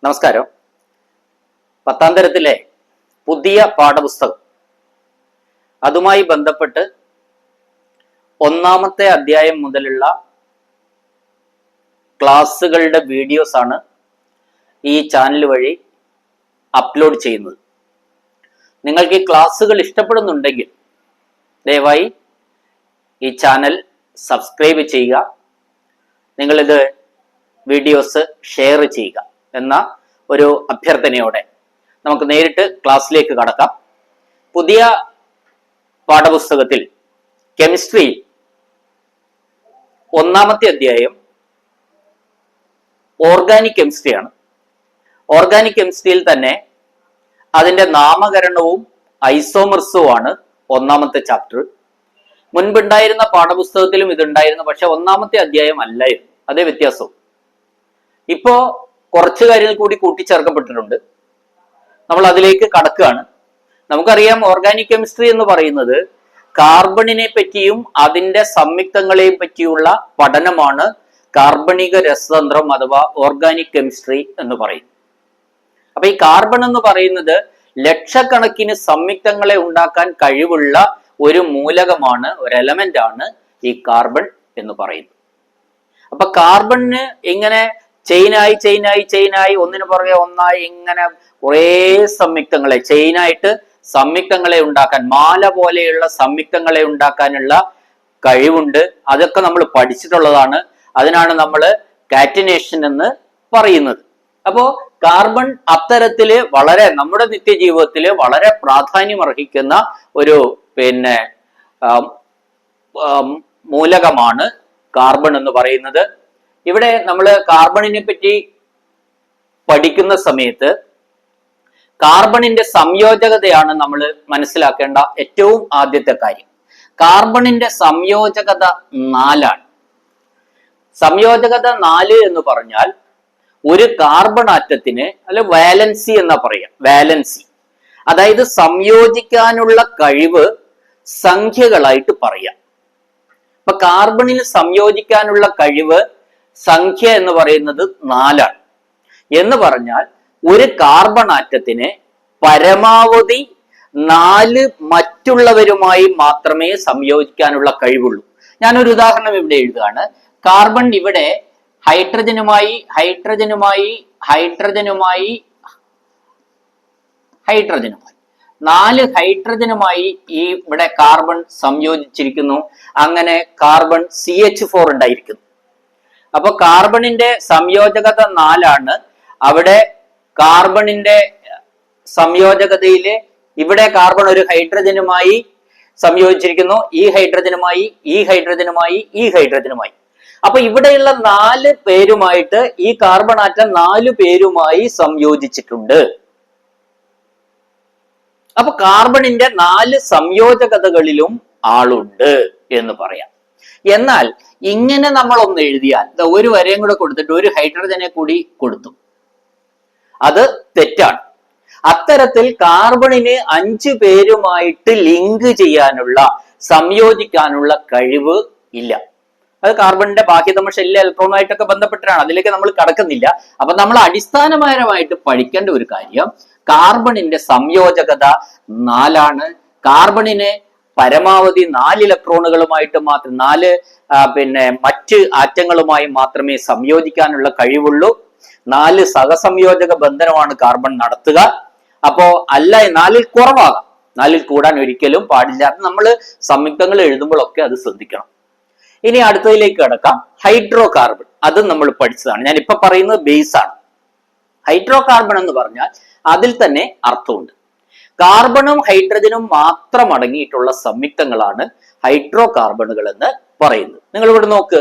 നമസ്കാരം. 10ാം തരത്തിലെ പുതിയ പാഠപുസ്തകം അതുമായി ബന്ധപ്പെട്ട് 1ാമത്തെ അധ്യായം മുതലുള്ള ക്ലാസ്സുകളുടെ വീഡിയോസ് ആണ് ഈ ചാനൽ വഴി അപ്ലോഡ് ചെയ്യുന്നത്. നിങ്ങൾക്ക് ഈ ക്ലാസ്സുകൾ ഇഷ്ടപ്പെടുന്നുണ്ടെങ്കിൽ ദയവായി ഈ ചാനൽ സബ്സ്ക്രൈബ് ചെയ്യുക, നിങ്ങളിത് വീഡിയോസ് ഷെയർ ചെയ്യുക എന്ന ഒരു അഭ്യർത്ഥനയോടെ നമുക്ക് നേരിട്ട് ക്ലാസ്സിലേക്ക് കടക്കാം. പുതിയ പാഠപുസ്തകത്തിൽ കെമിസ്ട്രി 1ാമത്തെ അധ്യായം ഓർഗാനിക് കെമിസ്ട്രിയാണ്. ഓർഗാനിക് കെമിസ്ട്രിയിൽ തന്നെ അതിന്റെ നാമകരണവും ഐസോമർസുമാണ് 1ാമത്തെ ചാപ്റ്റർ. മുൻപുണ്ടായിരുന്ന പാഠപുസ്തകത്തിലും ഇതുണ്ടായിരുന്നു, പക്ഷെ 1ാമത്തെ അധ്യായം അല്ലായിരുന്നു. അതേ വ്യത്യാസവും. ഇപ്പോ കുറച്ച് കാര്യങ്ങൾ കൂടി കൂട്ടിച്ചേർക്കപ്പെട്ടിട്ടുണ്ട്. നമ്മൾ അതിലേക്ക് കടക്കുകയാണ്. നമുക്കറിയാം, ഓർഗാനിക് കെമിസ്ട്രി എന്ന് പറയുന്നത് കാർബണിനെ പറ്റിയും അതിന്റെ സംയുക്തങ്ങളെയും പറ്റിയുള്ള പഠനമാണ് കാർബണിക രസതന്ത്രം അഥവാ ഓർഗാനിക് കെമിസ്ട്രി എന്ന് പറയും. അപ്പൊ ഈ കാർബൺ എന്ന് പറയുന്നത് ലക്ഷക്കണക്കിന് സംയുക്തങ്ങളെ ഉണ്ടാക്കാൻ കഴിവുള്ള ഒരു മൂലകമാണ്, ഒരു എലമെന്റ് ആണ് ഈ കാർബൺ എന്ന് പറയുന്നത്. അപ്പൊ കാർബണിന് ഇങ്ങനെ ചെയിനായി ഒന്നിനു പുറകെ ഒന്നായി ഇങ്ങനെ കുറേ സംയുക്തങ്ങളെ ചെയിനായിട്ട് സംയുക്തങ്ങളെ ഉണ്ടാക്കാൻ, മാല പോലെയുള്ള സംയുക്തങ്ങളെ ഉണ്ടാക്കാനുള്ള കഴിവുണ്ട്. അതൊക്കെ നമ്മൾ പഠിച്ചിട്ടുള്ളതാണ്. അതിനാണ് നമ്മൾ കാറ്റിനേഷൻ എന്ന് പറയുന്നത്. അപ്പോ കാർബൺ അത്തരത്തില് വളരെ നമ്മുടെ നിത്യജീവിതത്തിൽ വളരെ പ്രാധാന്യം അർഹിക്കുന്ന ഒരു മൂലകമാണ് കാർബൺ എന്ന് പറയുന്നത്. ഇവിടെ നമ്മൾ കാർബണിനെ പറ്റി പഠിക്കുന്ന സമയത്ത് കാർബണിന്റെ സംയോജകതയാണ് നമ്മൾ മനസ്സിലാക്കേണ്ട ഏറ്റവും ആദ്യത്തെ കാര്യം. കാർബണിന്റെ സംയോജകത 4ആണ്. സംയോജകത 4 എന്ന് പറഞ്ഞാൽ ഒരു കാർബൺ ആറ്റത്തിന് അല്ലെ വാലൻസി എന്നാ പറയാം. വാലൻസി അതായത് സംയോജിക്കാനുള്ള കഴിവ് സംഖ്യകളായിട്ട് പറയാം. അപ്പൊ കാർബണിന് സംയോജിക്കാനുള്ള കഴിവ് സംഖ്യ എന്ന് പറയുന്നത് 4ആണ്. എന്ന് പറഞ്ഞാൽ ഒരു കാർബൺ ആറ്റത്തിന് പരമാവധി 4 മറ്റുള്ളവരുമായി മാത്രമേ സംയോജിക്കാനുള്ള കഴിവുള്ളൂ. ഞാനൊരു ഉദാഹരണം ഇവിടെ എഴുതുകയാണ്. കാർബൺ ഇവിടെ ഹൈഡ്രജനുമായി 4 ഹൈഡ്രജനുമായി ഈ ഇവിടെ കാർബൺ സംയോജിച്ചിരിക്കുന്നു. അങ്ങനെ കാർബൺ CH4 ഉണ്ടായിരിക്കുന്നു. അപ്പൊ കാർബണിന്റെ സംയോജകത 4ആണ്. അവിടെ കാർബണിന്റെ സംയോജകതയില് ഇവിടെ കാർബൺ ഒരു ഹൈഡ്രജനുമായി സംയോജിച്ചിരിക്കുന്നു, ഈ ഹൈഡ്രജനുമായി. അപ്പൊ ഇവിടെയുള്ള 4 പേരുമായിട്ട് ഈ കാർബൺ ആറ്റം 4 പേരുമായി സംയോജിച്ചിട്ടുണ്ട്. അപ്പൊ കാർബണിന്റെ 4 സംയോജകതകളിലും ആളുണ്ട് എന്ന് പറയാം. എന്നാൽ ഇങ്ങനെ നമ്മൾ ഒന്ന് എഴുതിയാൽ, ഒരു വരയും കൂടെ കൊടുത്തിട്ട് ഒരു ഹൈഡ്രജനെ കൂടി കൊടുത്തു, അത് തെറ്റാണ്. അത്തരത്തിൽ കാർബണിന് 5 പേരുമായിട്ട് ലിങ്ക് ചെയ്യാനുള്ള, സംയോജിക്കാനുള്ള കഴിവ് ഇല്ല. അത് കാർബണിന്റെ ബാഹ്യതമ ഷെല്ലിലെ ഇലക്ട്രോണുമായിട്ടൊക്കെ ബന്ധപ്പെട്ടാണ്. അതിലേക്ക് നമ്മൾ കടക്കുന്നില്ല. അപ്പൊ നമ്മൾ അടിസ്ഥാനപരമായിട്ട് പഠിക്കേണ്ട ഒരു കാര്യം, കാർബണിന്റെ സംയോജകത 4ആണ്. കാർബണിന് പരമാവധി 4 ഇലക്ട്രോണുകളുമായിട്ട് മാത്രം 4 മറ്റ് ആറ്റങ്ങളുമായി മാത്രമേ സംയോജിക്കാനുള്ള കഴിവുള്ളൂ. 4 സഹസംയോജക ബന്ധനമാണ് കാർബൺ നടത്തുക. അപ്പോ അല്ല 4ൽ കുറവാകാം, 4ൽ കൂടാൻ ഒരിക്കലും പാടില്ല. നമ്മൾ സംയുക്തങ്ങൾ എഴുതുമ്പോഴൊക്കെ അത് ശ്രദ്ധിക്കണം. ഇനി അടുത്തതിലേക്ക് കിടക്കാം. ഹൈഡ്രോ കാർബൺ, അതും നമ്മൾ പഠിച്ചതാണ്. ഞാൻ ഇപ്പൊ പറയുന്നത് ബേസ് ആണ്. ഹൈഡ്രോ കാർബൺ എന്ന് പറഞ്ഞാൽ അതിൽ തന്നെ അർത്ഥമുണ്ട്. കാർബണും ഹൈഡ്രജനും മാത്രം അടങ്ങിയിട്ടുള്ള സംയുക്തങ്ങളാണ് ഹൈഡ്രോ കാർബണുകൾ എന്ന് പറയുന്നത്. നിങ്ങൾ ഇവിടെ നോക്ക്,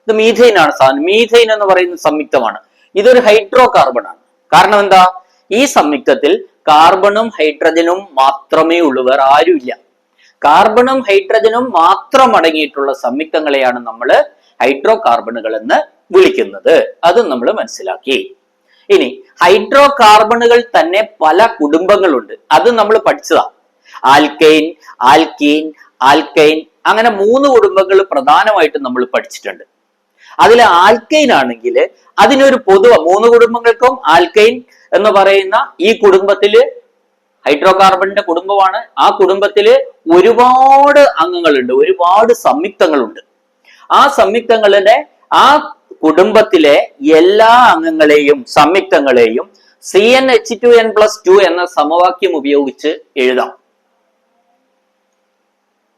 ഇത് മീഥൈൻ ആണ് സാധനം. മീഥൈൻ എന്ന് പറയുന്ന സംയുക്തമാണ്. ഇതൊരു ഹൈഡ്രോ കാർബൺ ആണ്. കാരണം എന്താ? ഈ സംയുക്തത്തിൽ കാർബണും ഹൈഡ്രജനും മാത്രമേ ഉള്ളൂ, വേറെ ആരുമില്ല. കാർബണും ഹൈഡ്രജനും മാത്രം അടങ്ങിയിട്ടുള്ള സംയുക്തങ്ങളെയാണ് നമ്മൾ ഹൈഡ്രോ കാർബണുകൾ എന്ന് വിളിക്കുന്നത്. അതും നമ്മൾ മനസ്സിലാക്കി. ഇനി ഹൈഡ്രോ കാർബണുകൾ തന്നെ പല കുടുംബങ്ങളുണ്ട്. അത് നമ്മൾ പഠിച്ചതാണ്. ആൽക്കൈൻ, ആൽക്കീൻ, ആൽക്കൈൻ, അങ്ങനെ 3 കുടുംബങ്ങൾ പ്രധാനമായിട്ടും നമ്മൾ പഠിച്ചിട്ടുണ്ട്. അതിൽ ആൽക്കൈൻ ആണെങ്കിൽ അതിനൊരു പൊതുവ 3 കുടുംബങ്ങൾക്കും ആൽക്കൈൻ എന്ന് പറയുന്ന ഈ കുടുംബത്തില് ഹൈഡ്രോ കാർബണിന്റെ കുടുംബമാണ്. ആ കുടുംബത്തില് ഒരുപാട് അംഗങ്ങളുണ്ട്, ഒരുപാട് സംയുക്തങ്ങളുണ്ട്. ആ സംയുക്തങ്ങളുടെ ആ കുടുംബത്തിലെ എല്ലാ അംഗങ്ങളെയും സംയുക്തങ്ങളെയും CnH2n+2 എന്ന സമവാക്യം ഉപയോഗിച്ച് എഴുതാം.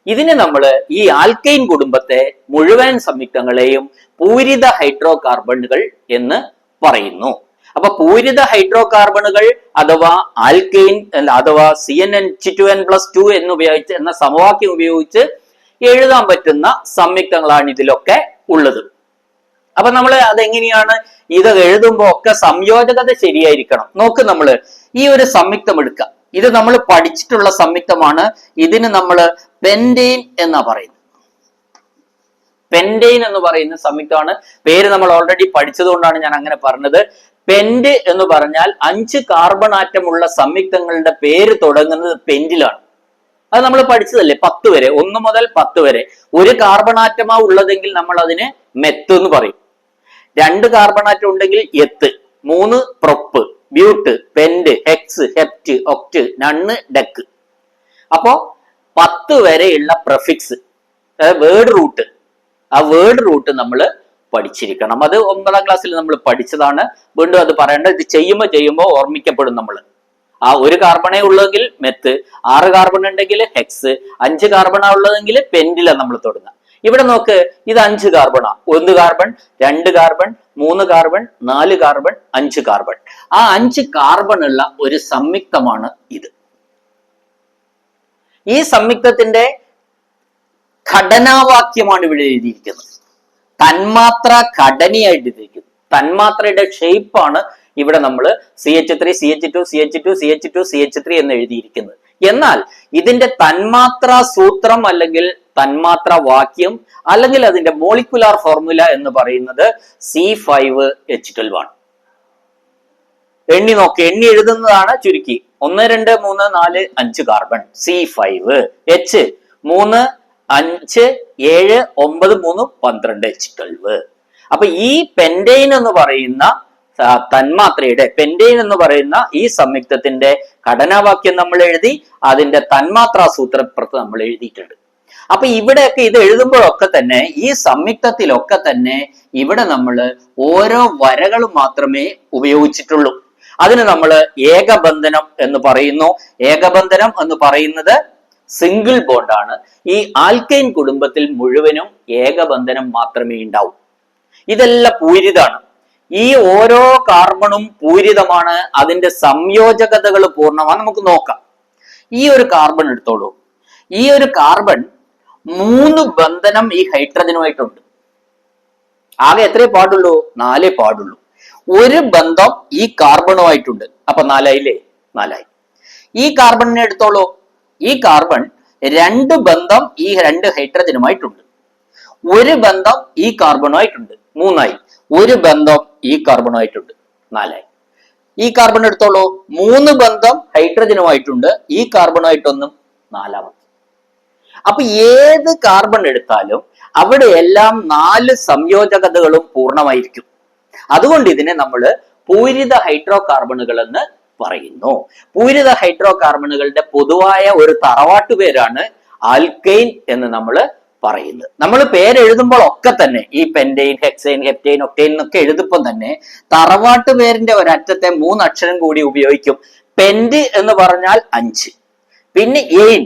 ഇതിന് നമ്മൾ ഈ ആൽക്കൈൻ കുടുംബത്തെ മുഴുവൻ സംയുക്തങ്ങളെയും പൂരിത ഹൈഡ്രോ കാർബണുകൾ എന്ന് പറയുന്നു. അപ്പൊ പൂരിത ഹൈഡ്രോ കാർബണുകൾ അഥവാ ആൽക്കൈൻ അഥവാ CnH2n+2 എന്ന സമവാക്യം ഉപയോഗിച്ച് എഴുതാൻ പറ്റുന്ന സംയുക്തങ്ങളാണ് ഇതിലൊക്കെ ഉള്ളത്. അപ്പൊ നമ്മൾ അതെങ്ങനെയാണ് ഇത് എഴുതുമ്പോ ഒക്കെ സംയോജകത ശരിയായിരിക്കണം. നോക്ക്, നമ്മള് ഈ ഒരു സംയുക്തം എടുക്കുക. ഇത് നമ്മൾ പഠിച്ചിട്ടുള്ള സംയുക്തമാണ്. ഇതിന് നമ്മൾ പെന്റെയിൻ എന്നാ പറയുന്നത്. പെന്റെയിൻ എന്ന് പറയുന്ന സംയുക്തമാണ്. പേര് നമ്മൾ ഓൾറെഡി പഠിച്ചതുകൊണ്ടാണ് ഞാൻ അങ്ങനെ പറഞ്ഞത്. പെന്റ് എന്ന് പറഞ്ഞാൽ 5 കാർബൺ ആറ്റം ഉള്ള സംയുക്തങ്ങളുടെ പേര് തുടങ്ങുന്നത് പെന്റിലാണ്. അത് നമ്മൾ പഠിച്ചതല്ലേ 10 വരെ, 1 മുതൽ 10 വരെ. ഒരു കാർബൺ ആറ്റമാ ഉള്ളതെങ്കിൽ നമ്മൾ അതിന് മെത്ത് എന്ന് പറയും. 2 കാർബൺ ആറ്റം ഉണ്ടെങ്കിൽ എത്ത്, 3 prop, ബ്യൂട്ട്, pent, HECS, hept, Oct, നണ്ണ്, deck. അപ്പോ 10 വരെയുള്ള പ്രഫിക്സ് വേർഡ് റൂട്ട്, ആ വേർഡ് റൂട്ട് നമ്മൾ പഠിച്ചിരിക്കണം. അത് 9ാം ക്ലാസ്സിൽ നമ്മൾ പഠിച്ചതാണ്. വീണ്ടും അത് പറയേണ്ട. ഇത് ചെയ്യുമ്പോൾ ഓർമ്മിക്കപ്പെടും. നമ്മൾ ആ ഒരു കാർബണേ ഉള്ളതെങ്കിൽ മെത്ത്, 6 കാർബൺ ഉണ്ടെങ്കിൽ ഹെക്സ്, 5 കാർബണാ ഉള്ളതെങ്കിൽ പെന്റിലാണ് നമ്മൾ തുടങ്ങുക. ഇവിടെ നോക്ക്, ഇത് 5 കാർബണാ. 1 carbon, 2 carbon, 3 carbon, 4 carbon, 5 carbon. ആ 5 കാർബൺ ഉള്ള ഒരു സംയുക്തമാണ് ഇത്. ഈ സംയുക്തത്തിന്റെ ഘടനാവാക്യമാണ് ഇവിടെ എഴുതിയിരിക്കുന്നത്. തന്മാത്ര ഘടനയായിട്ട് എഴുതിയിരിക്കുന്നു. തന്മാത്രയുടെ ഷേപ്പാണ് ഇവിടെ നമ്മൾ CH3, CH2, CH2, CH2, CH3 എന്ന് എഴുതിയിരിക്കുന്നത്. എന്നാൽ ഇതിന്റെ തന്മാത്രാ സൂത്രം അല്ലെങ്കിൽ തന്മാത്ര വാക്യം അല്ലെങ്കിൽ അതിന്റെ മോളിക്കുലാർ ഫോർമുല എന്ന് പറയുന്നത് C5H12 ആണ്. എണ്ണി നോക്കി, എണ്ണി എഴുതുന്നതാണ് ചുരുക്കി. 1 2 3 4 5 കാർബൺ, C5, H 3 5 7 9 3 12 H12. അപ്പൊ ഈ പെന്റെയിൻ എന്ന് പറയുന്ന തന്മാത്രയുടെ, പെന്റെയിൻ എന്ന് പറയുന്ന ഈ സംയുക്തത്തിന്റെ ഘടനാവാക്യം നമ്മൾ എഴുതി, അതിന്റെ തന്മാത്രാ സൂത്രപ്പുറത്ത് നമ്മൾ എഴുതിയിട്ടുണ്ട്. അപ്പൊ ഇവിടെയൊക്കെ ഇത് എഴുതുമ്പോഴൊക്കെ തന്നെ ഈ സംയുക്തത്തിലൊക്കെ തന്നെ ഇവിടെ നമ്മൾ ഓരോ വരകൾ മാത്രമേ ഉപയോഗിച്ചിട്ടുള്ളൂ. അതിന് നമ്മൾ ഏകബന്ധനം എന്ന് പറയുന്നു. ഏകബന്ധനം എന്ന് പറയുന്നത് സിംഗിൾ ബോണ്ടാണ്. ഈ ആൽക്കൈൻ കുടുംബത്തിൽ മുഴുവനും ഏകബന്ധനം മാത്രമേ ഉണ്ടാവൂ. ഇതെല്ലാം പൂരിതാണ്. ഈ ഓരോ കാർബണും പൂരിതമാണ്. അതിന്റെ സംയോജകതകൾ പൂർണ്ണമാണ്. നമുക്ക് നോക്കാം. ഈ ഒരു കാർബൺ എടുത്തോളൂ. ഈ ഒരു കാർബൺ 3 ബന്ധനം ഈ ഹൈഡ്രജനുമായിട്ടുണ്ട്. ആകെ എത്രേ പാടുള്ളൂ? 4 പാടുള്ളൂ. ഒരു ബന്ധം ഈ കാർബണുമായിട്ടുണ്ട്. അപ്പൊ 4 ആയില്ലേ? 4 ആയി. ഈ കാർബണിനെ എടുത്തോളൂ. ഈ കാർബൺ 2 ബന്ധം ഈ 2 ഹൈഡ്രജനുമായിട്ടുണ്ട്. ഒരു ബന്ധം ഈ കാർബണുമായിട്ടുണ്ട്. 3 ആയി. ഒരു ബന്ധം ഈ കാർബണുമായിട്ടുണ്ട്. 4 ആയി. ഈ കാർബൺ എടുത്തോളൂ. 3 ബന്ധം ഹൈഡ്രജനുമായിട്ടുണ്ട്. ഈ കാർബണുമായിട്ടൊന്നും 4-ാമത്. അപ്പൊ ഏത് കാർബൺ എടുത്താലും അവിടെ എല്ലാം 4 സംയോജകതകളും പൂർണ്ണമായിരിക്കും. അതുകൊണ്ട് ഇതിനെ നമ്മൾ പൂരിത ഹൈഡ്രോ കാർബണുകൾ എന്ന് പറയുന്നു. പൂരിത ഹൈഡ്രോ കാർബണുകളുടെ പൊതുവായ ഒരു തറവാട്ടു പേരാണ് ആൽക്കൈൻ എന്ന് നമ്മൾ പറയുന്നത്. നമ്മൾ പേരെഴുതുമ്പോൾ ഒക്കെ തന്നെ ഈ പെന്റെയിൻ, ഹെക്സൈൻ, ഹെപ്റ്റൈൻ, ഒക്ടൈൻ എന്നൊക്കെ എഴുതുമ്പോൾ തന്നെ തറവാട്ടു പേരിന്റെ ഒരറ്റത്തെ 3 അക്ഷരം കൂടി ഉപയോഗിക്കും. പെന്റ് എന്ന് പറഞ്ഞാൽ 5, പിന്നെ എയിൻ,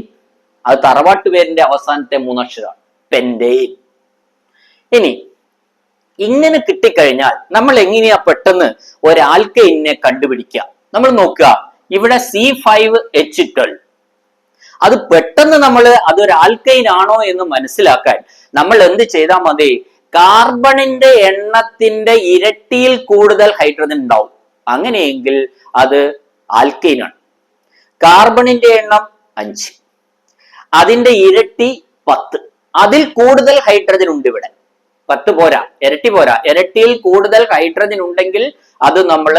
അത് തറവാട്ടു പേരിന്റെ അവസാനത്തെ 3 അക്ഷരമാണ്, പെന്റെയിൻ. ഇനി ഇങ്ങനെ കിട്ടിക്കഴിഞ്ഞാൽ നമ്മൾ എങ്ങനെയാ പെട്ടെന്ന് ഒരു ആൽക്കൈനെ കണ്ടുപിടിക്കുക? നമ്മൾ നോക്കുക, ഇവിടെ C5H12. അത് പെട്ടെന്ന് നമ്മൾ അതൊരു ആൽക്കൈൻ ആണോ എന്ന് മനസ്സിലാക്കാൻ നമ്മൾ എന്ത് ചെയ്താൽ മതി? കാർബണിന്റെ എണ്ണത്തിന്റെ ഇരട്ടിയിൽ കൂടുതൽ ഹൈഡ്രജൻ ഉണ്ടാവും. അങ്ങനെയെങ്കിൽ അത് ആൽക്കൈൻ ആണ്. കാർബണിന്റെ എണ്ണം 5, അതിന്റെ ഇരട്ടി 10, അതിൽ കൂടുതൽ ഹൈഡ്രജൻ ഉണ്ട്. ഇവിടെ 10 പോരാ, ഇരട്ടി പോരാ, ഇരട്ടിയിൽ കൂടുതൽ ഹൈഡ്രജൻ ഉണ്ടെങ്കിൽ അത് നമ്മൾ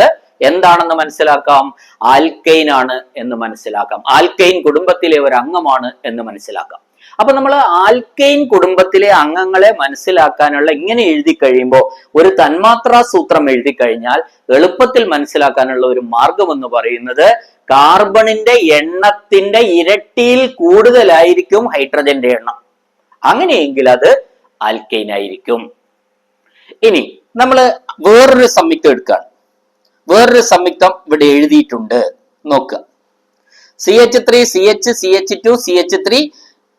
എന്താണെന്ന് മനസ്സിലാക്കാം? ആൽക്കൈൻ ആണ് എന്ന് മനസ്സിലാക്കാം. ആൽക്കൈൻ കുടുംബത്തിലെ ഒരു അംഗമാണ് എന്ന് മനസ്സിലാക്കാം. അപ്പൊ നമ്മൾ ആൽക്കൈൻ കുടുംബത്തിലെ അംഗങ്ങളെ മനസ്സിലാക്കാനുള്ള ഇങ്ങനെ എഴുതി കഴിയുമ്പോൾ ഒരു തന്മാത്രാ സൂത്രം എഴുതി കഴിഞ്ഞാൽ എളുപ്പത്തിൽ മനസ്സിലാക്കാനുള്ള ഒരു മാർഗം എന്ന് പറയുന്നത് കാർബണിന്റെ എണ്ണത്തിന്റെ ഇരട്ടിയിൽ കൂടുതലായിരിക്കും ഹൈഡ്രജന്റെ എണ്ണം. അങ്ങനെയെങ്കിൽ അത് ആൽക്കൈൻ ആയിരിക്കും. ഇനി നമ്മൾ വേറൊരു സംയുക്തം എടുക്കുകയാണ്. വേറൊരു സംയുക്തം ഇവിടെ എഴുതിയിട്ടുണ്ട്, നോക്കുക. CH3 CH CH2 CH3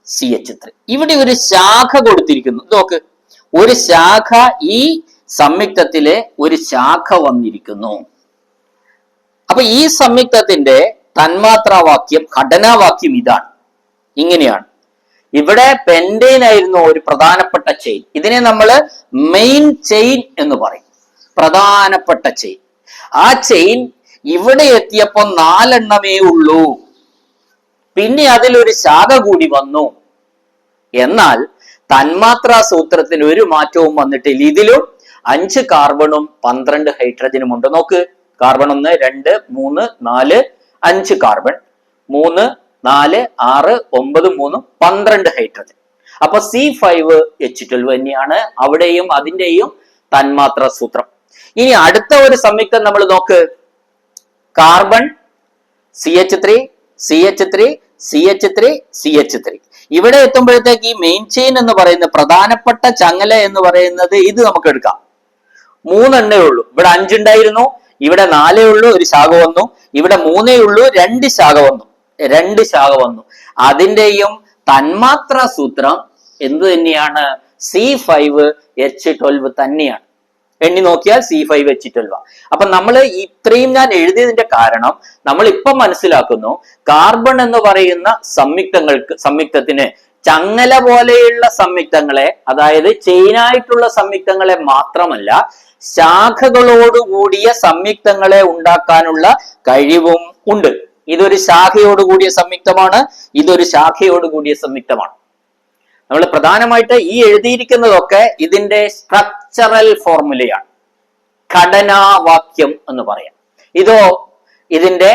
CH3. ഇവിടെ ഒരു ശാഖ കൊടുത്തിരിക്കുന്നു, നോക്ക്. ഒരു ശാഖ, ഈ സംയുക്തത്തിലെ ഒരു ശാഖ വന്നിരിക്കുന്നു. അപ്പൊ ഈ സംയുക്തത്തിന്റെ തന്മാത്രാവാക്യം, ഘടനാവാക്യം ഇതാണ്, ഇങ്ങനെയാണ്. ഇവിടെ പെന്റെയിൻ ആയിരുന്നു ഒരു പ്രധാനപ്പെട്ട ചെയിൻ. ഇതിനെ നമ്മൾ മെയിൻ ചെയിൻ എന്ന് പറയും, പ്രധാനപ്പെട്ട ചെയിൻ. ആ ചെയിൻ ഇവിടെ എത്തിയപ്പോ 4 എണ്ണമേ ഉള്ളൂ. പിന്നെ അതിലൊരു ശാഖ കൂടി വന്നു. എന്നാൽ തന്മാത്രാ സൂത്രത്തിന് ഒരു മാറ്റവും വന്നിട്ടില്ല. ഇതിലും 5 കാർബണും 12 ഹൈഡ്രജനും ഉണ്ട്. നോക്ക്, കാർബൺ 1 2 3 4 5 കാർബൺ, 3 4 6 9 3 12 ഹൈഡ്രജൻ. അപ്പൊ C5H12 തന്നെയാണ് അവിടെയും അതിന്റെയും തന്മാത്രാ സൂത്രം. ഇനി അടുത്ത ഒരു സംയുക്തം നമ്മൾ നോക്ക്. Carbon CH3 CH3 CH3 CH3. ഇവിടെ എത്തുമ്പോഴത്തേക്ക് ഈ മെയിൻ ചെയിൻ എന്ന് പറയുന്ന പ്രധാനപ്പെട്ട ചങ്ങല എന്ന് പറയുന്നത് ഇത് നമുക്ക് എടുക്കാം. 3 എണ്ണേ ഉള്ളൂ. ഇവിടെ 5 ഉണ്ടായിരുന്നു, ഇവിടെ 4 ഉള്ളൂ, ഒരു ശാഖ വന്നു. ഇവിടെ 3 ഉള്ളൂ, 2 ശാഖ വന്നു. 2 ശാഖ വന്നു. അതിന്റെയും തന്മാത്രാ സൂത്രം എന്ത് തന്നെയാണ്? C5H12 തന്നെയാണ്. എണ്ണി നോക്കിയാൽ C5H12. അപ്പൊ നമ്മൾ ഇത്രയും ഞാൻ എഴുതിയതിന്റെ കാരണം നമ്മൾ ഇപ്പൊ മനസ്സിലാക്കുന്നു, കാർബൺ എന്ന് പറയുന്ന സംയുക്തത്തിന് ചങ്ങല പോലെയുള്ള സംയുക്തങ്ങളെ, അതായത് ചെയിനായിട്ടുള്ള സംയുക്തങ്ങളെ മാത്രമല്ല, ശാഖകളോടുകൂടിയ സംയുക്തങ്ങളെ ഉണ്ടാക്കാനുള്ള കഴിവും ഉണ്ട്. ഇതൊരു ശാഖയോടുകൂടിയ സംയുക്തമാണ്, ഇതൊരു ശാഖയോടുകൂടിയ സംയുക്തമാണ്. നമ്മൾ പ്രധാനമായിട്ട് ഈ എഴുതിയിരിക്കുന്നതൊക്കെ ഇതിന്റെ സ്ട്രക്ചറൽ ഫോർമുലയാണ്, ഘടനാവാക്യം എന്ന് പറയാം. ഇതോ ഇതിന്റെ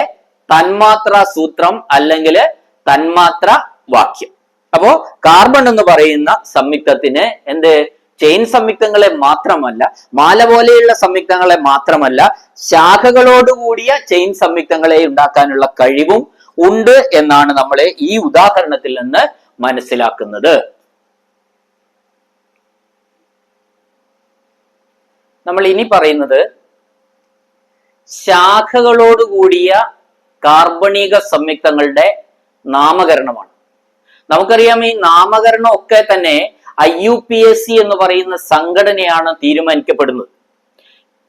തന്മാത്രാ സൂത്രം അല്ലെങ്കിൽ തന്മാത്ര വാക്യം. അപ്പോ കാർബൺ എന്ന് പറയുന്ന സംയുക്തത്തിന് എന്ത്, ചെയിൻ സംയുക്തങ്ങളെ മാത്രമല്ല, മാല പോലെയുള്ള സംയുക്തങ്ങളെ മാത്രമല്ല, ശാഖകളോടുകൂടിയ ചെയിൻ സംയുക്തങ്ങളെ ഉണ്ടാക്കാനുള്ള കഴിവും ഉണ്ട് എന്നാണ് നമ്മളെ ഈ ഉദാഹരണത്തിൽ നിന്ന് മനസ്സിലാക്കുന്നത്. നമ്മൾ ഇനി പറയുന്നത് ശാഖകളോടുകൂടിയ കാർബണിക സംയുക്തങ്ങളുടെ നാമകരണമാണ്. നമുക്കറിയാം, ഈ നാമകരണം ഒക്കെ തന്നെ IUPAC എന്ന് പറയുന്ന സംഘടനയാണ് തീരുമാനിക്കപ്പെടുന്നത്.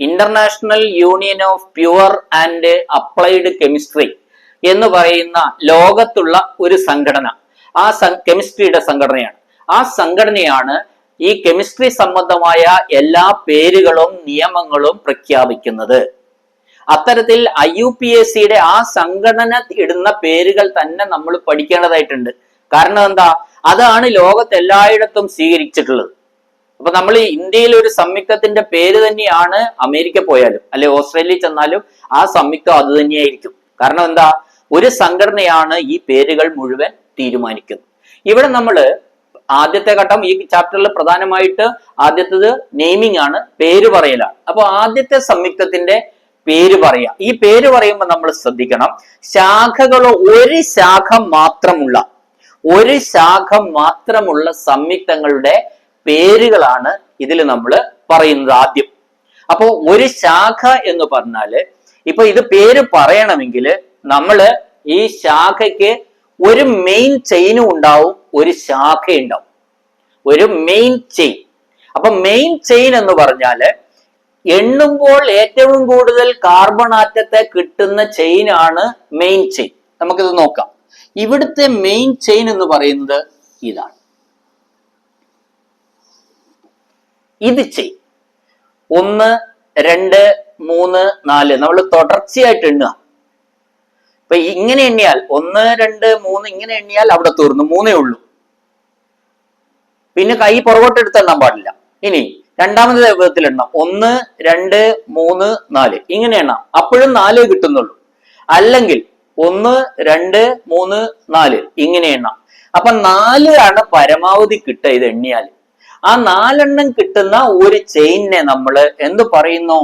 International Union of Pure and Applied Chemistry എന്ന് പറയുന്ന ലോകത്തുള്ള ഒരു സംഘടന, ആ കെമിസ്ട്രിയുടെ സംഘടനയാണ്. ആ സംഘടനയാണ് ഈ കെമിസ്ട്രി സംബന്ധമായ എല്ലാ പേരുകളും നിയമങ്ങളും പ്രഖ്യാപിക്കുന്നത്. അത്തരത്തിൽ IUPACയുടെ ആ സംഘടന ഇടുന്ന പേരുകൾ തന്നെ നമ്മൾ പഠിക്കേണ്ടതായിട്ടുണ്ട്. കാരണം എന്താ, അതാണ് ലോകത്ത് എല്ലായിടത്തും സ്വീകരിച്ചിട്ടുള്ളത്. അപ്പൊ നമ്മൾ ഇന്ത്യയിൽ ഒരു സംയുക്തത്തിന്റെ പേര് തന്നെയാണ് അമേരിക്ക പോയാലും അല്ലെ ഓസ്ട്രേലിയ ചെന്നാലും ആ സംയുക്തം അത് തന്നെയായിരിക്കും. കാരണം എന്താ, ഒരു സംഘടനയാണ് ഈ പേരുകൾ മുഴുവൻ തീരുമാനിക്കുന്നത്. ഇവിടെ നമ്മൾ ആദ്യത്തെ ഘട്ടം ഈ ചാപ്റ്ററിൽ പ്രധാനമായിട്ട് ആദ്യത്തേത് നെയിമിംഗ് ആണ്, പേര് പറയലാണ്. അപ്പൊ ആദ്യത്തെ സംയുക്തത്തിന്റെ പേര് പറയാം. ഈ പേര് പറയുമ്പോൾ നമ്മൾ ശ്രദ്ധിക്കണം, ശാഖകളോ ഒരു ശാഖ മാത്രമുള്ള സംയുക്തങ്ങളുടെ പേരുകളാണ് ഇതിൽ നമ്മൾ പറയുന്നത് ആദ്യം. അപ്പോ ഒരു ശാഖ എന്ന് പറഞ്ഞാല്, ഇപ്പൊ ഇത് പേര് പറയണമെങ്കിൽ നമ്മള് ഈ ശാഖയ്ക്ക് ഒരു മെയിൻ ചെയിനും ഉണ്ടാവും, ഒരു ശാഖ ഉണ്ടാവും, ഒരു മെയിൻ ചെയിൻ. അപ്പൊ മെയിൻ ചെയിൻ എന്ന് പറഞ്ഞാല് എണ്ണുമ്പോൾ ഏറ്റവും കൂടുതൽ കാർബൺ ആറ്റത്തെ കിട്ടുന്ന ചെയിൻ ആണ് മെയിൻ ചെയിൻ. നമുക്കിത് നോക്കാം. ഇവിടുത്തെ മെയിൻ ചെയിൻ എന്ന് പറയുന്നത് ഇതാണ്. ഇത് ചെയിൻ 1 2 3 4 നമ്മൾ തുടർച്ചയായിട്ട് എണ്ണുക. ഇപ്പൊ ഇങ്ങനെ എണ്ണിയാൽ 1 2 3 ഇങ്ങനെ എണ്ണിയാൽ അവിടെ തീർന്നു, 3 ഉള്ളൂ. പിന്നെ കൈ പുറകോട്ട് എടുത്ത് എണ്ണാൻ പാടില്ല. ഇനി രണ്ടാമത്തെ വിധത്തിൽ എണ്ണാം, 1 2 3 4 ഇങ്ങനെ എണ്ണാം, അപ്പോഴും 4 കിട്ടുന്നുള്ളൂ. അല്ലെങ്കിൽ 1 2 3 4 ഇങ്ങനെ എണ്ണാം. അപ്പൊ 4 ആണ് പരമാവധി കിട്ടുക ഇത് എണ്ണിയാൽ. ആ 4 കിട്ടുന്ന ഒരു ചെയിനിനെ നമ്മൾ എന്ത് പറയുന്നു?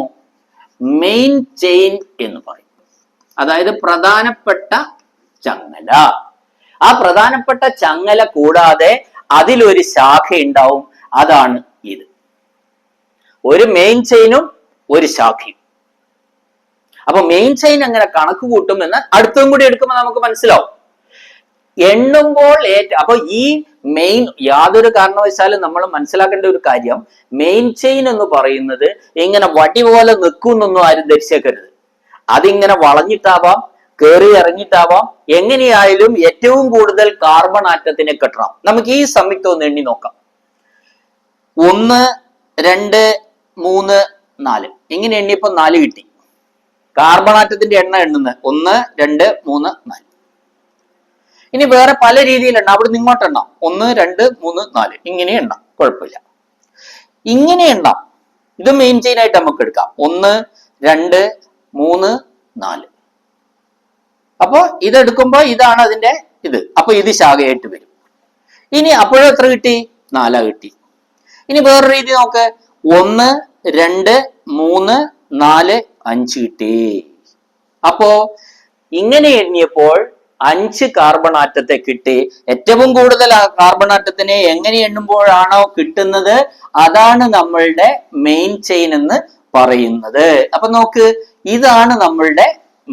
മെയിൻ ചെയിൻ എന്ന് പറയും. അതായത് പ്രധാനപ്പെട്ട ചങ്ങല. ആ പ്രധാനപ്പെട്ട ചങ്ങല കൂടാതെ അതിലൊരു ശാഖ ഉണ്ടാവും, അതാണ് ഇത്. ഒരു മെയിൻ ചെയിനും ഒരു ശാഖയും. അപ്പൊ മെയിൻ ചെയിൻ എങ്ങനെ കണക്ക് കൂട്ടുമെന്ന് അടുത്തും കൂടി എടുക്കുമ്പോൾ നമുക്ക് മനസ്സിലാവും. എണ്ണുമ്പോൾ അപ്പൊ ഈ മെയിൻ യാതൊരു കാരണവശാലും നമ്മൾ മനസ്സിലാക്കേണ്ട ഒരു കാര്യം, മെയിൻ ചെയിൻ എന്ന് പറയുന്നത് ഇങ്ങനെ വടി പോലെ നിൽക്കുന്നൊന്നും ആരും ധരിച്ചേക്കരുത്. അതിങ്ങനെ വളഞ്ഞിട്ടാവാം, കയറി ഇറങ്ങിയിട്ടാവാം, എങ്ങനെയായാലും ഏറ്റവും കൂടുതൽ കാർബൺ ആറ്റത്തിനെ കെട്ടണം. നമുക്ക് ഈ സംയുക്തം ഒന്ന് എണ്ണി നോക്കാം. 1 2 3 4 ഇങ്ങനെ എണ്ണിയപ്പോ 4 കിട്ടി. കാർബൺ ആറ്റത്തിന്റെ എണ്ണുന്നത് 1 2 3 4. ഇനി വേറെ പല രീതിയിൽ എണ്ണ, അവിടെ നിന്ന് ഇങ്ങോട്ട് എണ്ണാം. 1 2 3 4 ഇങ്ങനെ എണ്ണാം, കുഴപ്പമില്ല. ഇങ്ങനെ എണ്ണാം. ഇത് മെയിൻ ചെയിൻ ആയിട്ട് നമുക്ക് എടുക്കാം. 1 2 3 4. അപ്പോ ഇതെടുക്കുമ്പോ ഇതാണ് അതിന്റെ ഇത്. അപ്പൊ ഇത് ശാഖയായിട്ട് വരും. ഇനി അപ്പോഴും എത്ര കിട്ടി? 4 കിട്ടി. ഇനി വേറൊരു രീതി നോക്ക്. 1 2 3 4 5 കിട്ടി. അപ്പോ ഇങ്ങനെ എണ്ണിയപ്പോൾ 5 കാർബൺ ആറ്റത്തെ കിട്ടി. ഏറ്റവും കൂടുതൽ കാർബൺ ആറ്റത്തിനെ എങ്ങനെ എണ്ണുമ്പോഴാണോ കിട്ടുന്നത്, അതാണ് നമ്മളുടെ മെയിൻ ചെയിൻ എന്ന് പറയുന്നത്. അപ്പൊ നോക്ക്, ഇതാണ് നമ്മളുടെ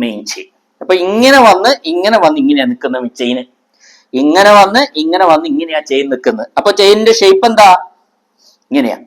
മെയിൻ ചെയിൻ. അപ്പൊ ഇങ്ങനെ വന്ന് ഇങ്ങനെയാ നിൽക്കുന്ന ചെയിന്. ഇങ്ങനെ വന്ന് ഇങ്ങനെയാ ചെയിൻ നിൽക്കുന്നത്. അപ്പൊ ചെയിനിന്റെ ഷേപ്പ് എന്താ? ഇങ്ങനെയാ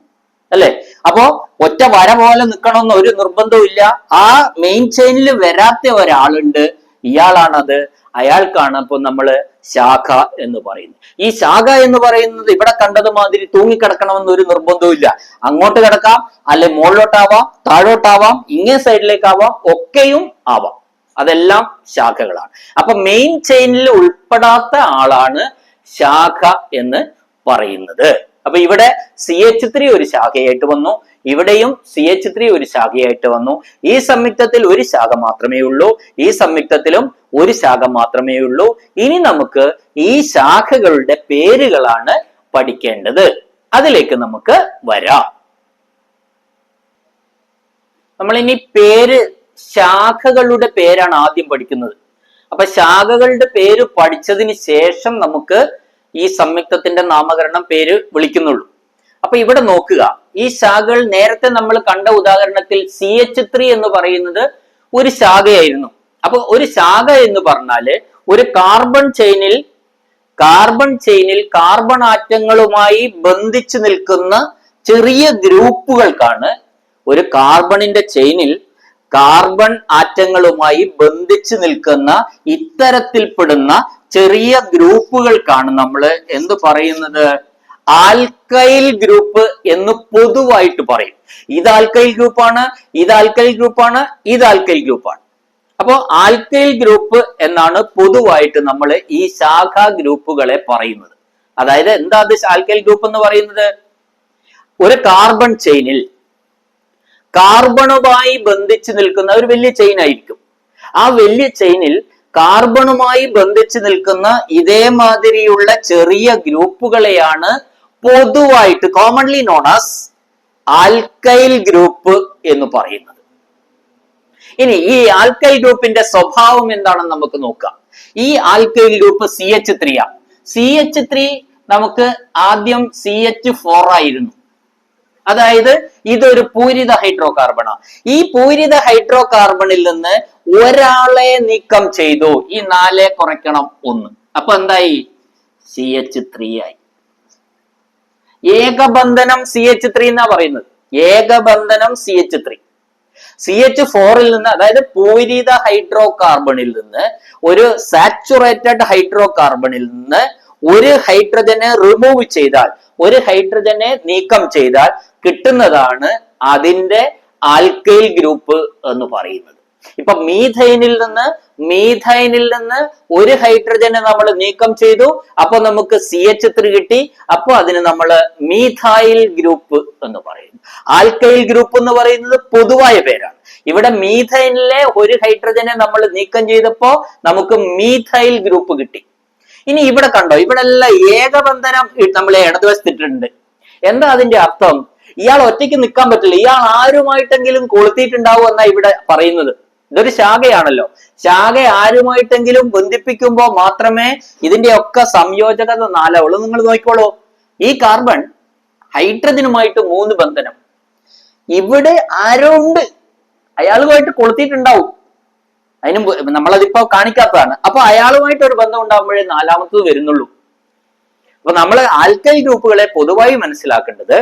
അല്ലെ? അപ്പോ ഒറ്റ വര പോലെ നിൽക്കണമെന്ന് ഒരു നിർബന്ധവും ഇല്ല. ആ മെയിൻ ചെയിനിൽ വരാത്ത ഒരാളുണ്ട്, ഇയാളാണത്. അയാൾക്കാണ് ഇപ്പൊ നമ്മള് ശാഖ എന്ന് പറയുന്നത്. ഈ ശാഖ എന്ന് പറയുന്നത് ഇവിടെ കണ്ടത് മാതിരി തൂങ്ങിക്കിടക്കണമെന്ന് ഒരു നിർബന്ധവും ഇല്ല. അങ്ങോട്ട് കിടക്കാം, അല്ലെ മുകളിലോട്ടാവാം, താഴോട്ടാവാം, ഇങ്ങേ സൈഡിലേക്കാവാം, ഒക്കെയും ആവാം. അതെല്ലാം ശാഖകളാണ്. അപ്പൊ മെയിൻ ചെയിനിൽ ഉൾപ്പെടാത്ത ആളാണ് ശാഖ എന്ന് പറയുന്നത്. അപ്പൊ ഇവിടെ CH3 ഒരു ശാഖയായിട്ട് വന്നു, ഇവിടെയും CH3 ഒരു ശാഖയായിട്ട് വന്നു. ഈ സംയുക്തത്തിൽ ഒരു ശാഖ മാത്രമേ ഉള്ളൂ, ഈ സംയുക്തത്തിലും ഒരു ശാഖ മാത്രമേ ഉള്ളൂ. ഇനി നമുക്ക് ഈ ശാഖകളുടെ പേരുകളാണ് പഠിക്കേണ്ടത്. അതിലേക്ക് നമുക്ക് വരാം. നമ്മൾ ഇനി ശാഖകളുടെ പേരാണ് ആദ്യം പഠിക്കുന്നത്. അപ്പൊ ശാഖകളുടെ പേര് പഠിച്ചതിന് ശേഷം നമുക്ക് ഈ സംയുക്തത്തിന്റെ നാമകരണം പേര് വിളിക്കുന്നുള്ളൂ. അപ്പൊ ഇവിടെ നോക്കുക, ഈ ശാഖകൾ നേരത്തെ നമ്മൾ കണ്ട ഉദാഹരണത്തിൽ CH3 എന്ന് പറയുന്നത് ഒരു ശാഖയായിരുന്നു. അപ്പൊ ഒരു ശാഖ എന്ന് പറഞ്ഞാല് ഒരു കാർബൺ ചെയിനിൽ കാർബൺ ആറ്റങ്ങളുമായി ബന്ധിച്ചു നിൽക്കുന്ന ചെറിയ ഗ്രൂപ്പുകൾക്കാണ്, ഒരു കാർബണിന്റെ ചെയിനിൽ കാർബൺ ആറ്റങ്ങളുമായി ബന്ധിച്ചു നിൽക്കുന്ന ഇത്തരത്തിൽപ്പെടുന്ന ചെറിയ ഗ്രൂപ്പുകൾക്കാണ് നമ്മൾ എന്ത് പറയുന്നത്? ആൽക്കൈൽ ഗ്രൂപ്പ് എന്ന് പൊതുവായിട്ട് പറയും. ഇത് ആൽക്കൈൽ ഗ്രൂപ്പാണ്, ഇത് ആൽക്കൈൽ ഗ്രൂപ്പാണ്, ഇത് ആൽക്കൈൽ ഗ്രൂപ്പാണ്. അപ്പോ ആൽക്കൈൽ ഗ്രൂപ്പ് എന്നാണ് പൊതുവായിട്ട് നമ്മൾ ഈ ശാഖാ ഗ്രൂപ്പുകളെ പറയുന്നത്. അതായത് എന്താ അത് ആൽക്കൈൽ ഗ്രൂപ്പ് എന്ന് പറയുന്നത്? ഒരു കാർബൺ ചെയിനിൽ കാർബണുമായി ബന്ധിച്ചു നിൽക്കുന്ന ഒരു വലിയ ചെയിൻ ആയിരിക്കും. ആ വലിയ ചെയിനിൽ കാർബണുമായി ബന്ധിച്ചു നിൽക്കുന്ന ഇതേമാതിരിയുള്ള ചെറിയ ഗ്രൂപ്പുകളെയാണ് പൊതുവായിട്ട് commonly known as alkyl group എന്ന് പറയുന്നത്. ഇനി ഈ ആൽക്കൈൽ ഗ്രൂപ്പിന്റെ സ്വഭാവം എന്താണെന്ന് നമുക്ക് നോക്കാം. ഈ ആൽക്കൈൽ ഗ്രൂപ്പ് CH3 ആണ്. CH3 നമുക്ക് ആദ്യം CH4 ആയിരുന്നു. അതായത് ഇതൊരു പൂരിത ഹൈഡ്രോ കാർബണാണ്. ഈ പൂരിത ഹൈഡ്രോ കാർബണിൽ നിന്ന് ഒരാളെ നീക്കം ചെയ്തു. ഈ 4 കുറയ്ക്കണം 1. അപ്പൊ എന്തായി? CH3 ആയി. ഏകബന്ധനം CH3 എന്നാ പറയുന്നത്. ഏകബന്ധനം CH3. CH4ൽ നിന്ന്, അതായത് പൂരിത ഹൈഡ്രോ കാർബണിൽ നിന്ന്, ഒരു സാച്ചുറേറ്റഡ് ഹൈഡ്രോ കാർബണിൽ നിന്ന് ഒരു ഹൈഡ്രജനെ റിമൂവ് ചെയ്താൽ, ഒരു ഹൈഡ്രജനെ നീക്കം ചെയ്താൽ കിട്ടുന്നതാണ് അതിന്റെ ആൽക്കൈൽ ഗ്രൂപ്പ് എന്ന് പറയുന്നത്. ഇപ്പൊ മീഥൈനിൽ നിന്ന് ഒരു ഹൈഡ്രജനെ നമ്മൾ നീക്കം ചെയ്തു, അപ്പൊ നമുക്ക് CH3 കിട്ടി. അപ്പൊ അതിന് നമ്മൾ മീഥൈൽ ഗ്രൂപ്പ് എന്ന് പറയുന്നു. ആൽക്കൈൽ ഗ്രൂപ്പ് എന്ന് പറയുന്നത് പൊതുവായ പേരാണ്. ഇവിടെ മീഥൈനിലെ ഒരു ഹൈഡ്രജനെ നമ്മൾ നീക്കം ചെയ്തപ്പോ നമുക്ക് മീഥൈൽ ഗ്രൂപ്പ് കിട്ടി. ഇനി ഇവിടെ കണ്ടോ, ഇവിടെ എല്ലാം ഏകബന്ധനം നമ്മൾ ഇടതുവശത്തിട്ടുണ്ട്. എന്താ അതിന്റെ അർത്ഥം? ഇയാൾ ഒറ്റയ്ക്ക് നിൽക്കാൻ പറ്റില്ല, ഇയാൾ ആരുമായിട്ടെങ്കിലും കൊളുത്തിയിട്ടുണ്ടാവും എന്നാ ഇവിടെ പറയുന്നത്. ഇതൊരു ശാഖയാണല്ലോ. ശാഖ ആരുമായിട്ടെങ്കിലും ബന്ധിപ്പിക്കുമ്പോൾ മാത്രമേ ഇതിന്റെയൊക്കെ സംയോജകത 4 നിങ്ങൾ നോക്കിക്കോളൂ. ഈ കാർബൺ ഹൈഡ്രജനുമായിട്ട് 3 ബന്ധനം, ഇവിടെ ആരോ ഉണ്ട്, അയാളുമായിട്ട് കൊളുത്തിയിട്ടുണ്ടാവും. അതിന് നമ്മളതിപ്പോ കാണിക്കാത്തതാണ്. അപ്പൊ അയാളുമായിട്ട് ഒരു ബന്ധം ഉണ്ടാകുമ്പോഴേ 4ാമത്തത് വരുന്നുള്ളൂ. അപ്പൊ നമ്മൾ ആൽക്കൈൽ ഗ്രൂപ്പുകളെ പൊതുവായി മനസ്സിലാക്കേണ്ടത്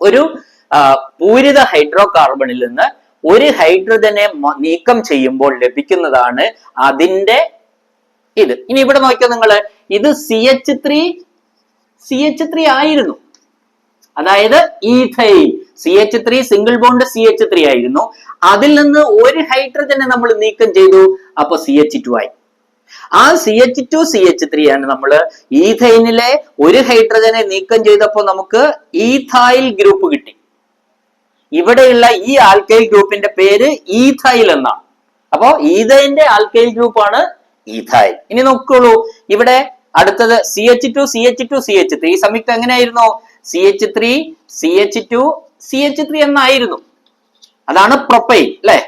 ഒരു പൂരിത ഹൈഡ്രോ കാർബണിൽ നിന്ന് ഒരു ഹൈഡ്രജനെ നീക്കം ചെയ്യുമ്പോൾ ലഭിക്കുന്നതാണ് അതിന്റെ ഇത്. ഇനി ഇവിടെ നോക്കിയോ നിങ്ങള്, ഇത് CH3 ആയിരുന്നു, അതായത് ethyl. CH3 single bond CH3 ആയിരുന്നു. അതിൽ നിന്ന് ഒരു ഹൈഡ്രജനെ നമ്മൾ നീക്കം ചെയ്തു, അപ്പൊ CH2 ആയി. ആ CH2 CH3 ആണ് നമ്മൾ ഈഥൈനിലെ ഒരു ഹൈഡ്രജനെ നീക്കം ചെയ്തപ്പോൾ നമുക്ക് ഈഥൈൽ ഗ്രൂപ്പ് കിട്ടി. ഇവിടെയുള്ള ഈ ആൽക്കൈൽ ഗ്രൂപ്പിന്റെ പേര് ഈഥൈൽ എന്നാണ്. അപ്പോ ഈഥൈന്റെ ആൽക്കൈൽ ഗ്രൂപ്പാണ് ഈഥൈൽ. ഇനി നോക്കോളൂ, ഇവിടെ അടുത്തത് CH2 CH2 CH3. ഈ സംയുക്തം എങ്ങനെയായിരുന്നു? CH3 CH2 CH3 എന്നായിരുന്നു. അതാണ് പ്രൊപ്പൈൻ അല്ലെ?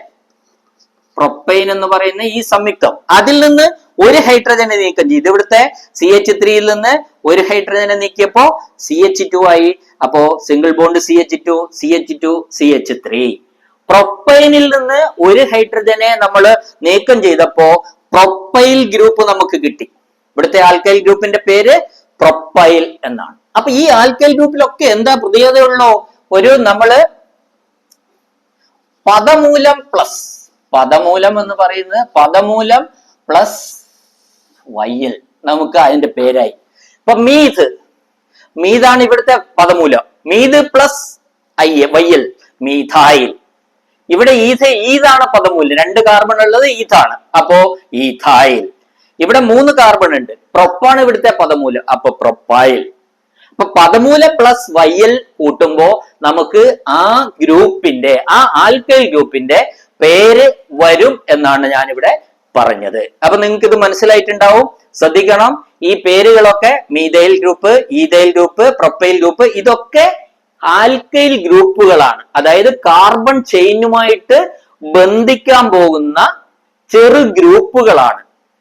പ്രൊപ്പൈൻ എന്ന് പറയുന്ന ഈ സംയുക്തം. അതിൽ നിന്ന് ഒരു ഹൈഡ്രജനെ നീക്കം ചെയ്തു. ഇവിടുത്തെ CH3യിൽ നിന്ന് ഒരു ഹൈഡ്രജനെ നീക്കിയപ്പോ CH2 ആയി. അപ്പോ single bond CH2 CH2 CH3. പ്രൊപ്പൈനിൽ നിന്ന് ഒരു ഹൈഡ്രജനെ നമ്മൾ നീക്കം ചെയ്തപ്പോ പ്രൊപ്പൈൽ ഗ്രൂപ്പ് നമുക്ക് കിട്ടി. ഇവിടുത്തെ ആൽക്കൈൽ ഗ്രൂപ്പിന്റെ പേര് പ്രൊപ്പൈൽ എന്നാണ്. അപ്പൊ ഈ ആൽക്കൈൽ ഗ്രൂപ്പിലൊക്കെ എന്താ പ്രത്യേകതയുള്ളോ? ഒരു നമ്മള് പദമൂലം പ്ലസ്, പദമൂലം എന്ന് പറയുന്നത് പദമൂലം പ്ലസ് YL നമുക്ക് അതിന്റെ പേരായി. ഇപ്പൊ മീതാണ് ഇവിടുത്തെ പദമൂലം. മീത് പ്ലസ് YL മീഥൈൽ. ഇവിടെ ഈതാണ് പദമൂല്യം. 2 കാർബൺ ഉള്ളത് ഈഥാണ്, അപ്പോ ഈഥൈൽ. ഇവിടെ 3 കാർബൺ ഉണ്ട്, പ്രൊപ്പാണ് ഇവിടുത്തെ പദമൂലം, അപ്പൊ പ്രൊപ്പൈൽ. അപ്പൊ പദമൂലം പ്ലസ് YL കൂട്ടുമ്പോ നമുക്ക് ആ ഗ്രൂപ്പിന്റെ, ആ ആൽക്കൈൽ ഗ്രൂപ്പിന്റെ പേര് വരും എന്നാണ് ഞാൻ ഇവിടെ പറഞ്ഞത്. അപ്പൊ നിങ്ങൾക്ക് ഇത് മനസ്സിലായിട്ടുണ്ടാവും. ശ്രദ്ധിക്കണം, ഈ പേരുകളൊക്കെ methyl group, ethyl group, propyl group, ഇതൊക്കെ ആൽക്കൈൽ ഗ്രൂപ്പുകളാണ്. അതായത് കാർബൺ ചെയിനുമായിട്ട് ബന്ധിക്കാൻ പോകുന്ന ചെറു ഗ്രൂപ്പുകളാണ്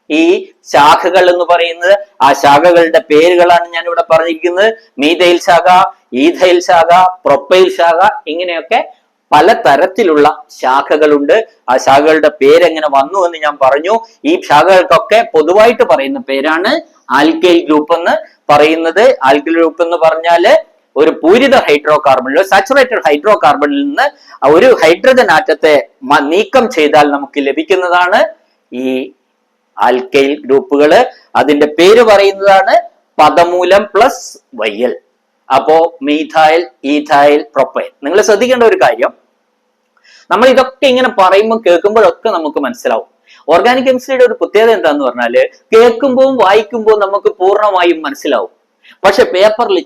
ഈ ശാഖകൾ എന്ന് പറയുന്നത്. ആ ശാഖകളുടെ പേരുകളാണ് ഞാൻ ഇവിടെ പറഞ്ഞിരിക്കുന്നത്. മീഥൈൽ ശാഖ, ഈഥൈൽ ശാഖ, പ്രൊപ്പൈൽ ശാഖ, ഇങ്ങനെയൊക്കെ പല തരത്തിലുള്ള ശാഖകളുണ്ട്. ആ ശാഖകളുടെ പേരെങ്ങനെ വന്നു എന്ന് ഞാൻ പറഞ്ഞു. ഈ ശാഖകൾക്കൊക്കെ പൊതുവായിട്ട് പറയുന്ന പേരാണ് ആൽക്കൈൽ ഗ്രൂപ്പ് എന്ന് പറയുന്നത്. ആൽക്കൈൽ ഗ്രൂപ്പ് എന്ന് പറഞ്ഞാല് ഒരു പൂരിത ഹൈഡ്രോ കാർബണിൽ, സാച്ചുറേറ്റഡ് ഹൈഡ്രോ കാർബണിൽ നിന്ന് ഒരു ഹൈഡ്രജൻ ആറ്റത്തെ നീക്കം ചെയ്താൽ നമുക്ക് ലഭിക്കുന്നതാണ് ഈ ആൽക്കൈൽ ഗ്രൂപ്പുകള്. അതിന്റെ പേര് പറയുന്നതാണ് പദമൂലം പ്ലസ് YL. അപ്പോ മീഥൈൽ, ഈഥൈൽ, പ്രൊപ്പൈൽ. നിങ്ങൾ ശ്രദ്ധിക്കേണ്ട ഒരു കാര്യം, നമ്മൾ ഇതൊക്കെ ഇങ്ങനെ പറയുമ്പോൾ കേൾക്കുമ്പോഴൊക്കെ നമുക്ക് മനസ്സിലാവും. ഓർഗാനിക് കെമിസ്ട്രിയുടെ ഒരു പ്രത്യേകത എന്താന്ന് പറഞ്ഞാല് കേൾക്കുമ്പോൾ വായിക്കുമ്പോൾ നമുക്ക് പൂർണ്ണമായും മനസ്സിലാവും, പക്ഷെ പേപ്പറിൽ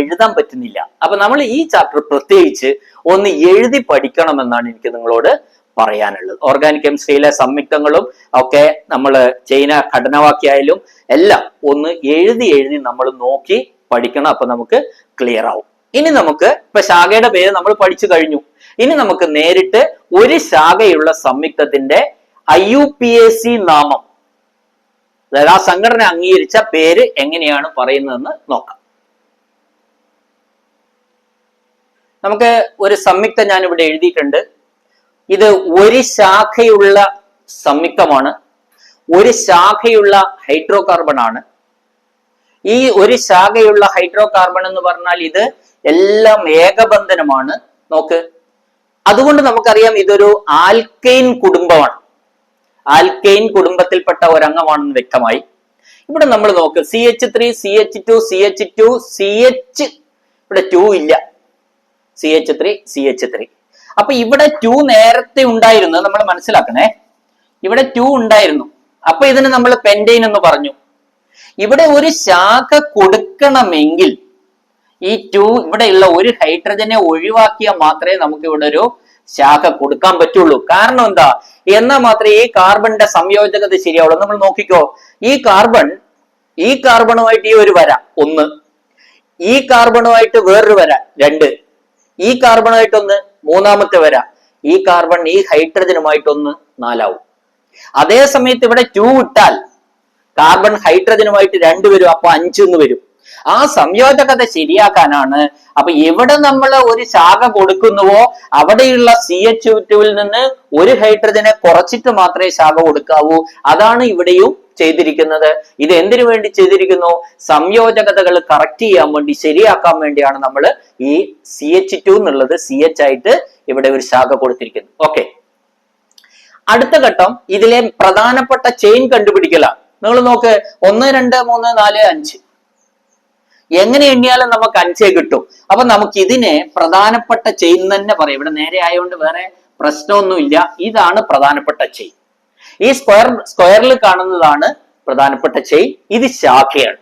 എഴുതാൻ പറ്റുന്നില്ല. അപ്പൊ നമ്മൾ ഈ ചാപ്റ്റർ പ്രത്യേകിച്ച് ഒന്ന് എഴുതി പഠിക്കണമെന്നാണ് എനിക്ക് നിങ്ങളോട് പറയാനുള്ളത്. ഓർഗാനിക് കെമിസ്ട്രിയിലെ സംയുക്തങ്ങളും ഒക്കെ നമ്മൾ ചെയ്യുന്ന ഘടനവാക്യായാലും എല്ലാം ഒന്ന് എഴുതി നമ്മൾ നോക്കി പഠിക്കണം. അപ്പൊ നമുക്ക് ക്ലിയർ ആവും. ഇനി നമുക്ക് ഇപ്പൊ ശാഖയുടെ പേര് നമ്മൾ പഠിച്ചു കഴിഞ്ഞു. ഇനി നമുക്ക് നേരിട്ട് ഒരു ശാഖയുള്ള സംയുക്തത്തിന്റെ IUPAC നാമം, അതായത് ആ സംഘടന അംഗീകരിച്ച പേര് എങ്ങനെയാണ് പറയുന്നതെന്ന് നോക്കാം. നമുക്ക് ഒരു സംയുക്തം ഞാൻ ഇവിടെ എഴുതിയിട്ടുണ്ട്. ഇത് ഒരു ശാഖയുള്ള സംയുക്തമാണ്, ഒരു ശാഖയുള്ള ഹൈഡ്രോ കാർബൺ ആണ്. ഈ ഒരു ശാഖയുള്ള ഹൈഡ്രോ കാർബൺ എന്ന് പറഞ്ഞാൽ ഇത് എല്ലാം ഏകബന്ധനമാണ്. നോക്ക്, അതുകൊണ്ട് നമുക്കറിയാം ഇതൊരു ആൽക്കൈൻ കുടുംബമാണ്. ആൽക്കൈൻ കുടുംബത്തിൽപ്പെട്ട ഒരംഗമാണെന്ന് വ്യക്തമായി. ഇവിടെ നമ്മൾ നോക്ക്, CH3 CH2 CH2 CH, ഇവിടെ 2 ഇല്ല, CH3. അപ്പൊ ഇവിടെ 2 നേരത്തെ ഉണ്ടായിരുന്നു, നമ്മൾ മനസ്സിലാക്കണേ. ഇവിടെ 2 ഉണ്ടായിരുന്നു, അപ്പൊ ഇതിന് നമ്മൾ പെന്റൈൻ എന്ന് പറഞ്ഞു. ഇവിടെ ഒരു ശാഖ കൊടുക്കണമെങ്കിൽ ഈ 2 ഇവിടെയുള്ള ഒരു ഹൈഡ്രജനെ ഒഴിവാക്കിയാൽ മാത്രമേ നമുക്ക് ഇവിടെ ഒരു ശാഖ കൊടുക്കാൻ പറ്റുള്ളൂ. കാരണം എന്താ? എന്നാൽ മാത്രമേ ഈ കാർബണിന്റെ സംയോജകത ശരിയാവുള്ളൂ. നമ്മൾ നോക്കിക്കോ, ഈ കാർബൺ ഈ കാർബണുമായിട്ട് ഈ ഒരു വര 1, ഈ കാർബണുമായിട്ട് വേറൊരു വര 2, ഈ കാർബണുമായിട്ട് 1 മൂന്നാമത്തെ വര, ഈ കാർബൺ ഈ ഹൈഡ്രജനുമായിട്ട് 1 4 ആവും. അതേ സമയത്ത് ഇവിടെ 2 ഇട്ടാൽ കാർബൺ ഹൈഡ്രജനുമായിട്ട് 2 വരും, അപ്പൊ 5 എന്ന് വരും. ആ സംയോജകത ശരിയാക്കാനാണ്. അപ്പൊ എവിടെ നമ്മൾ ഒരു ശാഖ കൊടുക്കുന്നുവോ അവിടെയുള്ള CH2 നിന്ന് ഒരു ഹൈഡ്രജനെ കുറച്ചിട്ട് മാത്രമേ ശാഖ കൊടുക്കാവൂ. അതാണ് ഇവിടെയും ചെയ്തിരിക്കുന്നത്. ഇത് എന്തിനു വേണ്ടി ചെയ്തിരിക്കുന്നു? സംയോജകതകൾ കറക്റ്റ് ചെയ്യാൻ വേണ്ടി, ശരിയാക്കാൻ വേണ്ടിയാണ് നമ്മൾ ഈ CH2 എന്നുള്ളത് CH ആയിട്ട് ഇവിടെ ഒരു ശാഖ കൊടുത്തിരിക്കുന്നത്. ഓക്കെ, അടുത്ത ഘട്ടം ഇതിലെ പ്രധാനപ്പെട്ട ചെയിൻ കണ്ടുപിടിക്കലാണ്. നിങ്ങൾ നോക്ക്, 1 2 3 4 5 എങ്ങനെ എണ്ണിയാലും നമുക്ക് 5 കിട്ടും. അപ്പൊ നമുക്ക് ഇതിനെ പ്രധാനപ്പെട്ട ചെയിൻ തന്നെ പറയാം. ഇവിടെ നേരെ ആയതുകൊണ്ട് വേറെ പ്രശ്നമൊന്നുമില്ല. ഇതാണ് പ്രധാനപ്പെട്ട ചെയിൻ. ഈ സ്ക്വയറിൽ കാണുന്നതാണ് പ്രധാനപ്പെട്ട ചെയിൻ. ഇത് ശാഖയാണ്.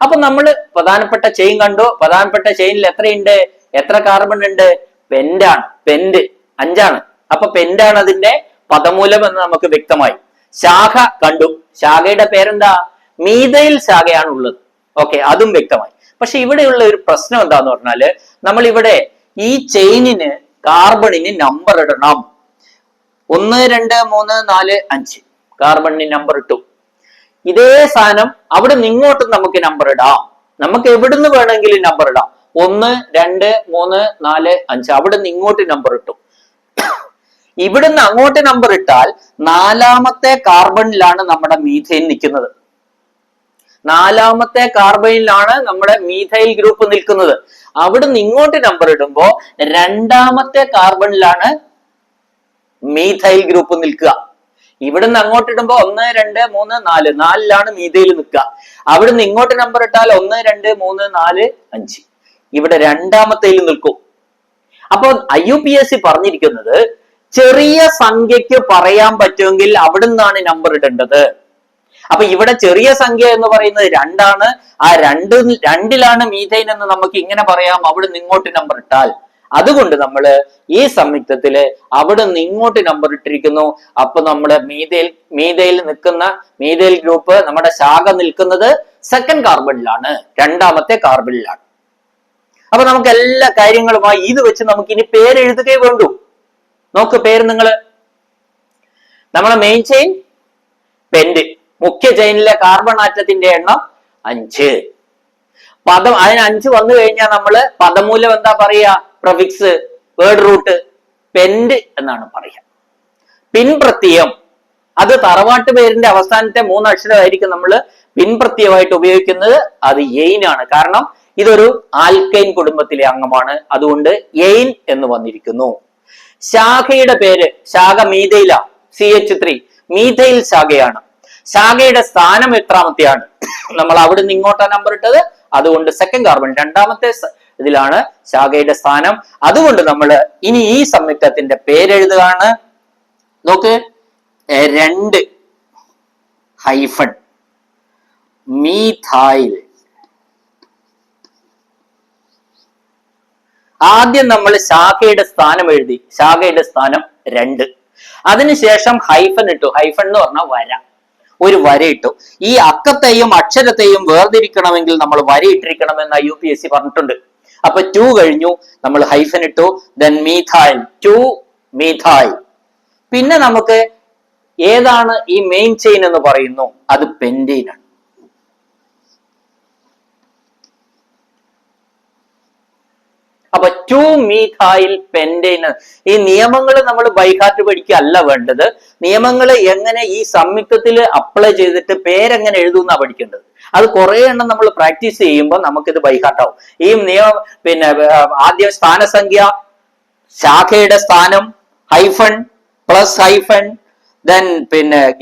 അപ്പൊ നമ്മൾ പ്രധാനപ്പെട്ട ചെയിൻ കണ്ടു. പ്രധാനപ്പെട്ട ചെയിനിൽ എത്രയുണ്ട്? എത്ര കാർബൺ ഉണ്ട്? പെന്റാണ്. പെന്റ് 5 ആണ്. അപ്പൊ പെന്റാണ് അതിന്റെ പദമൂലം എന്ന് നമുക്ക് വ്യക്തമായി. ശാഖ കണ്ടു. ശാഖയുടെ പേരെന്താ? മീഥൈൽ ശാഖയാണ് ഉള്ളത്. ഓക്കെ, അതും വ്യക്തമായി. പക്ഷെ ഇവിടെയുള്ള ഒരു പ്രശ്നം എന്താന്ന് പറഞ്ഞാല്, നമ്മൾ ഇവിടെ ഈ ചെയിനിന് കാർബണിന് നമ്പർ ഇടണം. 1 2 3 4 5 കാർബണിന് നമ്പർ ഇട്ടു. ഇതേ സാധനം അവിടെ നിന്ന് ഇങ്ങോട്ടും നമുക്ക് നമ്പർ ഇടാം. നമുക്ക് എവിടുന്ന് വേണമെങ്കിലും നമ്പർ ഇടാം. 1 2 3 4 5 അവിടെ നിന്ന് ഇങ്ങോട്ട് നമ്പർ ഇട്ടു. ഇവിടുന്ന് അങ്ങോട്ട് നമ്പർ ഇട്ടാൽ 4ാമത്തെ കാർബണിലാണ് നമ്മുടെ മീഥൈൻ നിൽക്കുന്നത്. 4ാമത്തെ കാർബണിലാണ് നമ്മുടെ മീഥൈൽ ഗ്രൂപ്പ് നിൽക്കുന്നത്. അവിടുന്ന് ഇങ്ങോട്ട് നമ്പർ ഇടുമ്പോ 2ാമത്തെ കാർബണിലാണ് മീഥൈൽ ഗ്രൂപ്പ് നിൽക്കുക. ഇവിടുന്ന് അങ്ങോട്ട് ഇടുമ്പോ 1 2 3 4 4ലാണ് മീഥൈൽ നിൽക്കുക. അവിടുന്ന് ഇങ്ങോട്ട് നമ്പർ ഇട്ടാൽ 1 2 3 4 5 ഇവിടെ 2ാമത്തേൽ നിൽക്കും. അപ്പൊ IUPAC പറഞ്ഞിരിക്കുന്നത് ചെറിയ സംഖ്യക്ക് പറയാൻ പറ്റുമെങ്കിൽ അവിടുന്നാണ് നമ്പർ ഇടേണ്ടത്. അപ്പൊ ഇവിടെ ചെറിയ സംഖ്യ എന്ന് പറയുന്നത് 2 ആണ്. ആ 2ലാണ് മീഥൈൻ എന്ന് നമുക്ക് ഇങ്ങനെ പറയാം. അവിടെ നിന്ന് ഇങ്ങോട്ട് നമ്പർ ഇട്ടാൽ. അതുകൊണ്ട് നമ്മൾ ഈ സംയുക്തത്തില് അവിടെ നിന്ന് ഇങ്ങോട്ട് നമ്പർ ഇട്ടിരിക്കുന്നു. അപ്പൊ നമ്മുടെ മീഥൈൽ നിൽക്കുന്ന മീഥൈൽ ഗ്രൂപ്പ്, നമ്മുടെ ശാഖ നിൽക്കുന്നത് 2nd കാർബണിലാണ്, 2ാമത്തെ കാർബണിലാണ്. അപ്പൊ നമുക്ക് എല്ലാ കാര്യങ്ങളുമായി ഇത് വെച്ച് നമുക്ക് ഇനി പേരെഴുതുകയേ വേണ്ടൂ. നോക്ക്, പേര് നിങ്ങള്, നമ്മളെ മെയിൻ ചെയിൻ പെന്റ്, മുഖ്യ ചെയിനിലെ കാർബൺ ആറ്റത്തിന്റെ എണ്ണം 5. അതിന് 5 വന്നു കഴിഞ്ഞാൽ നമ്മള് പദമൂലം എന്താ പറയാ? പ്രഫിക്സ്, വേർഡ് റൂട്ട് പെന്റ് എന്നാണ് പറയാ. പിൻപ്രത്യയം, അത് തറവാട്ട് പേരിന്റെ അവസാനത്തെ 3 അക്ഷരമായിരിക്കും നമ്മൾ പിൻപ്രത്യയമായിട്ട് ഉപയോഗിക്കുന്നത്. അത് എയിൻ ആണ്. കാരണം ഇതൊരു ആൽക്കൈൻ കുടുംബത്തിലെ അംഗമാണ്. അതുകൊണ്ട് എയിൻ എന്ന് വന്നിരിക്കുന്നു. ശാഖയുടെ പേര്, ശാഖ മീഥൈല, CH3 മീഥൈൽ ശാഖയാണ്. ശാഖയുടെ സ്ഥാനം എത്രാമത്തെയാണ്? നമ്മൾ അവിടെ നിന്ന് ഇങ്ങോട്ടാണ് നമ്പർ ഇട്ടത്. അതുകൊണ്ട് 2nd കാർബൺ 2ാമത്തെ ഇതിലാണ് ശാഖയുടെ സ്ഥാനം. അതുകൊണ്ട് നമ്മൾ ഇനി ഈ സംയുക്തത്തിന്റെ പേരെഴുതുകയാണ്. നോക്ക്, 2 ഹൈഫൺ മീഥൈൽ. ആദ്യം നമ്മൾ ശാഖയുടെ സ്ഥാനം എഴുതി. ശാഖയുടെ സ്ഥാനം 2. അതിനുശേഷം ഹൈഫൻ ഇട്ടു. ഹൈഫൻ എന്ന് പറഞ്ഞാൽ വര, ഒരു വര ഇട്ടു. ഈ അക്കത്തെയും അക്ഷരത്തെയും വേർതിരിക്കണമെങ്കിൽ നമ്മൾ വര ഇട്ടിരിക്കണം എന്ന് IUPAC പറഞ്ഞിട്ടുണ്ട്. അപ്പൊ 2 കഴിഞ്ഞു, നമ്മൾ ഹൈഫൻ ഇട്ടു. Then methyl, 2 methyl. പിന്നെ നമുക്ക് ഏതാണ് ഈ മെയിൻ ചെയിൻ എന്ന് പറയുന്നു? അത് പെന്റെയിൻ ആണ്. അപ്പൊ 2 മീഥൈൽ പെന്റെയിൻ. ഈ നിയമങ്ങൾ നമ്മൾ ബൈഹാർട്ട് പഠിക്കുകയല്ല വേണ്ടത്. നിയമങ്ങൾ എങ്ങനെ ഈ സംയുക്തത്തിൽ അപ്ലൈ ചെയ്തിട്ട് പേരെങ്ങനെ എഴുതുന്നാ പഠിക്കേണ്ടത്. അത് കുറെ എണ്ണം നമ്മൾ പ്രാക്ടീസ് ചെയ്യുമ്പോൾ നമുക്കിത് ബൈഹാർട്ടാവും. ഈ നിയമം ആദ്യം സ്ഥാനസംഖ്യ, ശാഖയുടെ സ്ഥാനം, ഹൈഫൺ പ്ലസ് ഹൈഫൺ, ദെൻ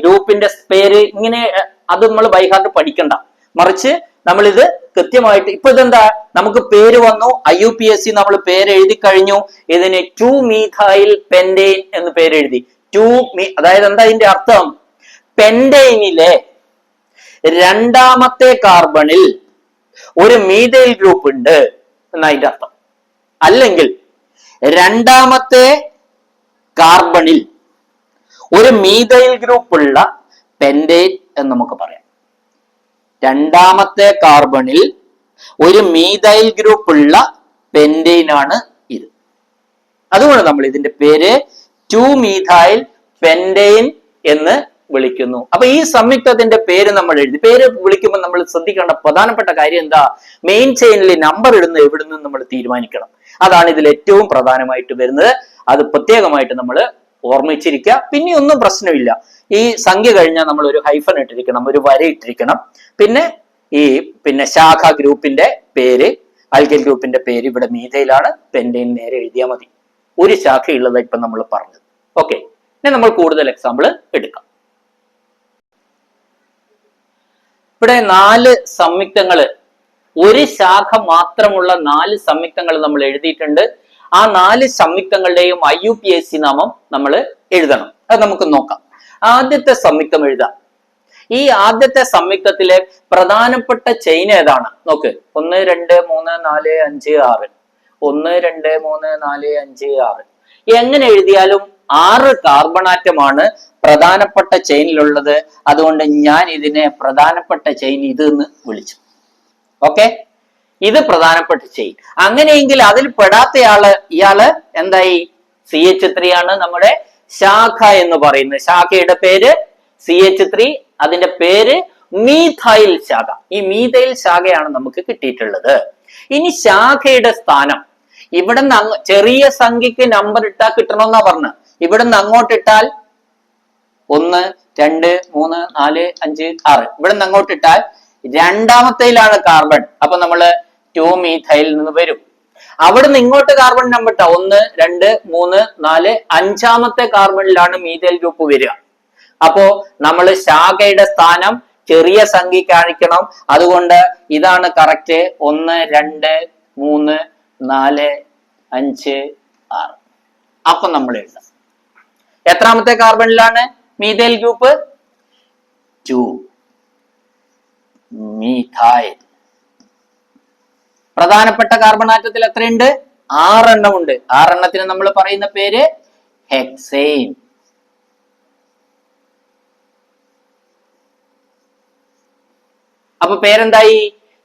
ഗ്രൂപ്പിന്റെ പേര്, ഇങ്ങനെ അത് നമ്മൾ ബൈഹാർട്ട് പഠിക്കണ്ട. മറിച്ച് നമ്മൾ ഇത് കൃത്യമായിട്ട്, ഇപ്പൊ ഇതെന്താ, നമുക്ക് പേര് വന്നു. IUPAC നമ്മൾ പേര് എഴുതി കഴിഞ്ഞു. ഇതിന് 2 മീഥൈൽ പെന്റെയിൻ എന്ന് പേരെഴുതി. അതായത് എന്താ ഇതിന്റെ അർത്ഥം? പെന്റെയിനിലെ 2ാമത്തെ കാർബണിൽ ഒരു മീഥൈൽ ഗ്രൂപ്പ് ഉണ്ട് എന്നതിന്റെ അർത്ഥം. അല്ലെങ്കിൽ 2ാമത്തെ കാർബണിൽ ഒരു മീഥൈൽ ഗ്രൂപ്പ് ഉള്ള പെന്റെയിൻ എന്ന് നമുക്ക് പറയാം. രണ്ടാമത്തെ കാർബണിൽ ഒരു മീഥൈൽ ഗ്രൂപ്പ് ഉള്ള പെന്റെയിൻ ആണ് ഇത്. അതുകൊണ്ട് നമ്മൾ ഇതിന്റെ പേര് 2-മീഥൈൽ പെന്റെയിൻ എന്ന് വിളിക്കുന്നു. അപ്പൊ ഈ സംയുക്തത്തിന്റെ പേര് നമ്മൾ എഴുതി. പേര് വിളിക്കുമ്പോൾ നമ്മൾ ശ്രദ്ധിക്കേണ്ട പ്രധാനപ്പെട്ട കാര്യം എന്താ? മെയിൻ ചെയിനിൽ നമ്പർ ഇടുന്ന എവിടുന്ന് നമ്മൾ തീരുമാനിക്കണം. അതാണ് ഇതിൽ ഏറ്റവും പ്രധാനമായിട്ട് വരുന്നത്. അത് പ്രത്യേകമായിട്ട് നമ്മൾ ഓർമ്മിച്ചിരിക്കുക. പിന്നെ ഒന്നും പ്രശ്നമില്ല. ഈ സംഖ്യ കഴിഞ്ഞാൽ നമ്മൾ ഒരു ഹൈഫൻ ഇട്ടിരിക്കണം, ഒരു വര ഇട്ടിരിക്കണം. പിന്നെ ശാഖ ഗ്രൂപ്പിന്റെ പേര്, ആൽക്കൈൽ ഗ്രൂപ്പിന്റെ പേര് ഇവിടെ മീഥൈലാണ്, പെന്റെയിൻ നേരെ എഴുതിയാൽ മതി. ഒരു ശാഖയുള്ളത് ഇപ്പൊ നമ്മൾ പറഞ്ഞത്. ഓക്കെ, ഇനി നമ്മൾ കൂടുതൽ എക്സാമ്പിൾ എടുക്കാം. ഇവിടെ 4 സംയുക്തങ്ങള്, ഒരു ശാഖ മാത്രമുള്ള 4 സംയുക്തങ്ങൾ നമ്മൾ എഴുതിയിട്ടുണ്ട്. ആ 4 സംയുക്തങ്ങളുടെയും IUPAC നാമം നമ്മൾ എഴുതണം. അത് നമുക്ക് നോക്കാം. ആദ്യത്തെ സംയുക്തം എഴുതാം. ഈ ആദ്യത്തെ സംയുക്തത്തിലെ പ്രധാനപ്പെട്ട ചെയിൻ ഏതാണ്? നോക്ക്, 1 2 3 4 5 6. 1 2 3 4 5 6. എങ്ങനെ എഴുതിയാലും 6 കാർബൺ ആറ്റമാണ് പ്രധാനപ്പെട്ട ചെയിനിലുള്ളത്. അതുകൊണ്ട് ഞാൻ ഇതിനെ പ്രധാനപ്പെട്ട ചെയിൻ ഇത് എന്ന് വിളിച്ചു. ഓക്കെ, ഇത് പ്രധാനപ്പെട്ട ചെയിൻ. അങ്ങനെയെങ്കിൽ അതിൽ പെടാത്തയാള്, ഇയാള് എന്തായി? CH3 ആണ് നമ്മുടെ ശാഖ എന്ന് പറയുന്നത്. ശാഖയുടെ പേര് CH3, അതിന്റെ പേര് മീഥൈൽ ശാഖ. ഈ മീഥൈൽ ശാഖയാണ് നമുക്ക് കിട്ടിയിട്ടുള്ളത്. ഇനി ശാഖയുടെ സ്ഥാനം ഇവിടെ നിന്ന് ചെറിയ സംഖ്യക്ക് നമ്പർ ഇട്ടാൽ കിട്ടണമെന്നാ പറഞ്ഞ. ഇവിടെ നിന്ന് അങ്ങോട്ട് ഇട്ടാൽ 1 2 3 4 5 6. ഇവിടെ നിന്ന് അങ്ങോട്ട് ഇട്ടാൽ രണ്ടാമത്തേലാണ് കാർബൺ. അപ്പൊ നമ്മള് 2-മീഥൈൽ നിന്ന് വരും. അവിടെ നിന്ന് ഇങ്ങോട്ട് കാർബൺ നമ്പർ ഇട്ടാ 1 2 3 4 5-മത്തെ കാർബണിലാണ് മീഥൈൽ ഗ്രൂപ്പ് വരിക. അപ്പോ നമ്മൾ ശാഖയുടെ സ്ഥാനം ചെറിയ സംഖ്യ കാണിക്കണം. അതുകൊണ്ട് ഇതാണ് കറക്റ്റ്. 1 2 3 4 5 6. അപ്പൊ നമ്മൾ എഴുതാം. എത്രാമത്തെ കാർബണിലാണ് മീഥൈൽ ഗ്രൂപ്പ്? 2-മീഥൈൽ. പ്രധാനപ്പെട്ട കാർബൺ ആറ്റത്തിൽ എത്രയുണ്ട്? 6 എണ്ണം ഉണ്ട്. 6 എണ്ണത്തിന് നമ്മൾ പറയുന്ന പേര് ഹെക്സെയിൻ. അപ്പൊ പേരെന്തായി?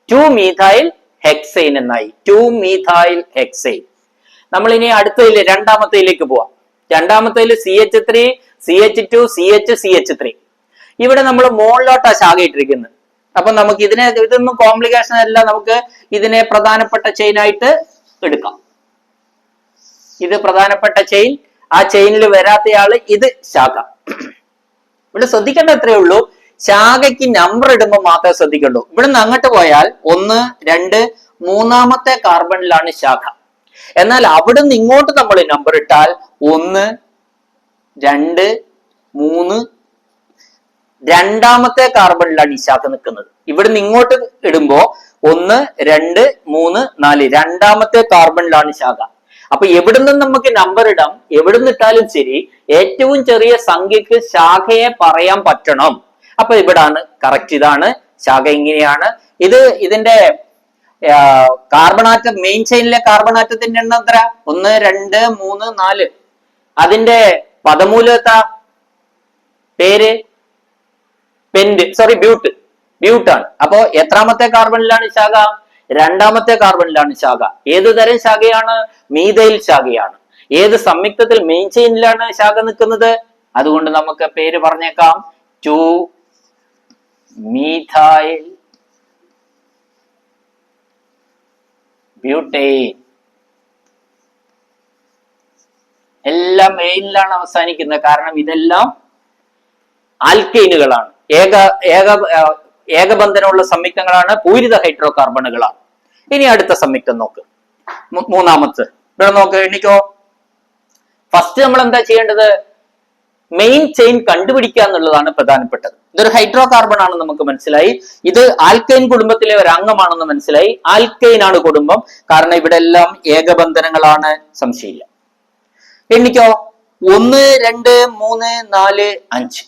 2-മീഥൈൽ ഹെക്സെയിൻ എന്നായി. 2-മീഥൈൽ ഹെക്സെയിൻ. നമ്മൾ ഇനി അടുത്തതില് രണ്ടാമത്തേലേക്ക് പോവാം. രണ്ടാമത്തേല് CH3 CH2 CH CH3. ഇവിടെ നമ്മൾ മുകളിലോട്ടാ ശാഖ ഇട്ടിരിക്കുന്നത്. അപ്പൊ നമുക്ക് ഇതൊന്നും കോംപ്ലിക്കേഷൻ അല്ല. നമുക്ക് ഇതിനെ പ്രധാനപ്പെട്ട ചെയിൻ ആയിട്ട് എടുക്കാം. ഇത് പ്രധാനപ്പെട്ട ചെയിൻ. ആ ചെയിനിൽ വരാത്തയാള് ഇത് ശാഖ. ഇവിടെ ശ്രദ്ധിക്കേണ്ട എത്രയേ ഉള്ളൂ, ശാഖയ്ക്ക് നമ്പർ ഇടുമ്പോൾ മാത്രമേ ശ്രദ്ധിക്കുള്ളൂ. ഇവിടുന്ന് അങ്ങോട്ട് പോയാൽ 1 2 3-മത്തെ കാർബണിലാണ് ശാഖ. എന്നാൽ അവിടുന്ന് ഇങ്ങോട്ട് നമ്മൾ നമ്പർ ഇട്ടാൽ 1 2 3 രണ്ടാമത്തെ കാർബണിലാണ് ഈ ശാഖ നിൽക്കുന്നത്. ഇവിടുന്ന് ഇങ്ങോട്ട് ഇടുമ്പോ 1 2 3 4 രണ്ടാമത്തെ കാർബണിലാണ് ശാഖ. അപ്പൊ എവിടുന്ന് നമുക്ക് നമ്പർ ഇടാം. എവിടുന്ന് ഇട്ടാലും ശരി, ഏറ്റവും ചെറിയ സംഖ്യക്ക് ശാഖയെ പറയാൻ പറ്റണം. അപ്പൊ ഇവിടാണ് കറക്റ്റ്. ഇതാണ് ശാഖ. ഇങ്ങനെയാണ് ഇത്. ഇതിന്റെ കാർബണാറ്റം, മെയിൻ ചെയിനിലെ കാർബണാറ്റത്തിന്റെ എണ്ണം എത്ര? 1 2 3 4. അതിന്റെ പദമൂലത്ത പേര് ബ്യൂട്ടാണ്. അപ്പോ എത്രാമത്തെ കാർബണിലാണ് ശാഖ? രണ്ടാമത്തെ കാർബണിലാണ് ശാഖ. ഏത് തരം ശാഖയാണ്? മീഥൈൽ ശാഖയാണ്. ഏത് സംയുക്തത്തിൽ? മെയിൻ ചെയിനിലാണ് ശാഖ നിൽക്കുന്നത്. അതുകൊണ്ട് നമുക്ക് പേര് പറഞ്ഞേക്കാം 2-മീഥൈൽ ബ്യൂട്ടൈൻ. എല്ലാം മെയിനിലാണ് അവസാനിക്കുന്നത്. കാരണം ഇതെല്ലാം ആൽക്കൈനുകളാണ്. ഏകബന്ധനമുള്ള സംയുക്തങ്ങളാണ്. പൂരിത ഹൈഡ്രോ കാർബണുകളാണ്. ഇനി അടുത്ത സംയുക്തം നോക്ക്. മൂന്നാമത്തെ ഇവിടെ നോക്ക്. എണ്ണിക്കോ. ഫസ്റ്റ് നമ്മൾ എന്താ ചെയ്യേണ്ടത്? മെയിൻ ചെയിൻ കണ്ടുപിടിക്കുക എന്നുള്ളതാണ് പ്രധാനപ്പെട്ടത്. ഇതൊരു ഹൈഡ്രോ കാർബൺ ആണെന്ന് നമുക്ക് മനസ്സിലായി. ഇത് ആൽക്കൈൻ കുടുംബത്തിലെ ഒരു അംഗമാണെന്ന് മനസ്സിലായി. ആൽക്കൈൻ ആണ് കുടുംബം. കാരണം ഇവിടെ എല്ലാം ഏകബന്ധനങ്ങളാണ്. സംശയമില്ല. എണ്ണിക്കോ. 1 2 3 4 5.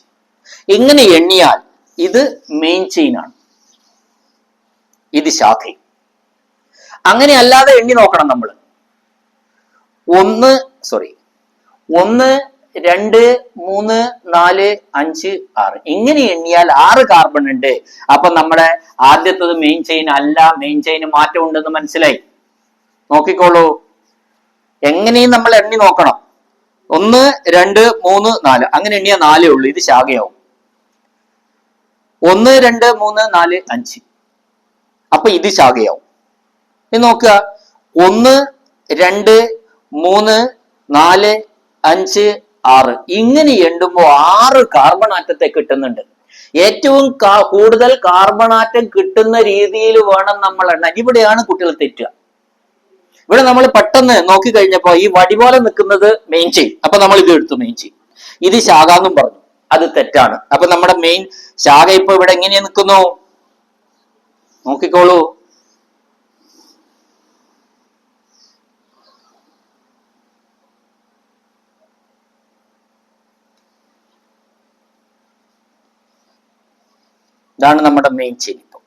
ഇങ്ങനെ എണ്ണിയാൽ ഇത് മെയിൻ ചെയിൻ ആണ്, ഇത് ശാഖ. അങ്ങനെ അല്ലാതെ എണ്ണി നോക്കണം നമ്മൾ. 1 2 3 4 5 6 ഇങ്ങനെ എണ്ണിയാൽ 6 കാർബൺ ഉണ്ട്. അപ്പൊ നമ്മുടെ ആദ്യത്തത് മെയിൻ ചെയിൻ അല്ല, മെയിൻ ചെയിന് മാറ്റം ഉണ്ടെന്ന് മനസ്സിലായി. നോക്കിക്കോളൂ, എങ്ങനെയും നമ്മൾ എണ്ണി നോക്കണം. 1 2 3 4 അങ്ങനെ എണ്ണിയാൽ 4 ഉള്ളൂ, ഇത് ശാഖയാവും. 1 2 3 4 5 അപ്പൊ ഇത് ശാഖയാവും. ഇത് നോക്കുക, 1 2 3 4 5 6 ഇങ്ങനെ എണ്ണുമ്പോൾ 6 കാർബൺ ആറ്റത്തെ കിട്ടുന്നുണ്ട്. ഏറ്റവും കൂടുതൽ കാർബൺ ആറ്റം കിട്ടുന്ന രീതിയിൽ വേണം നമ്മൾ എണ്ണാൻ. ഇവിടെയാണ് കുട്ടികൾ തെറ്റുക. ഇവിടെ നമ്മൾ പെട്ടെന്ന് നോക്കി കഴിഞ്ഞപ്പോ ഈ വടി പോലെ നിൽക്കുന്നത് മെയിൻ ചെയിൻ, അപ്പൊ നമ്മൾ ഇത് എടുത്തു മെയിൻ ചെയിൻ, ഇത് ശാഖ എന്നും പറഞ്ഞു. അത് തെറ്റാണ്. അപ്പൊ നമ്മുടെ മെയിൻ ശാഖ ഇപ്പൊ ഇവിടെ എങ്ങനെയാ നിൽക്കുന്നു? നോക്കിക്കോളൂ, ഇതാണ് നമ്മുടെ മെയിൻ ചെയിൻ. ഇപ്പൊ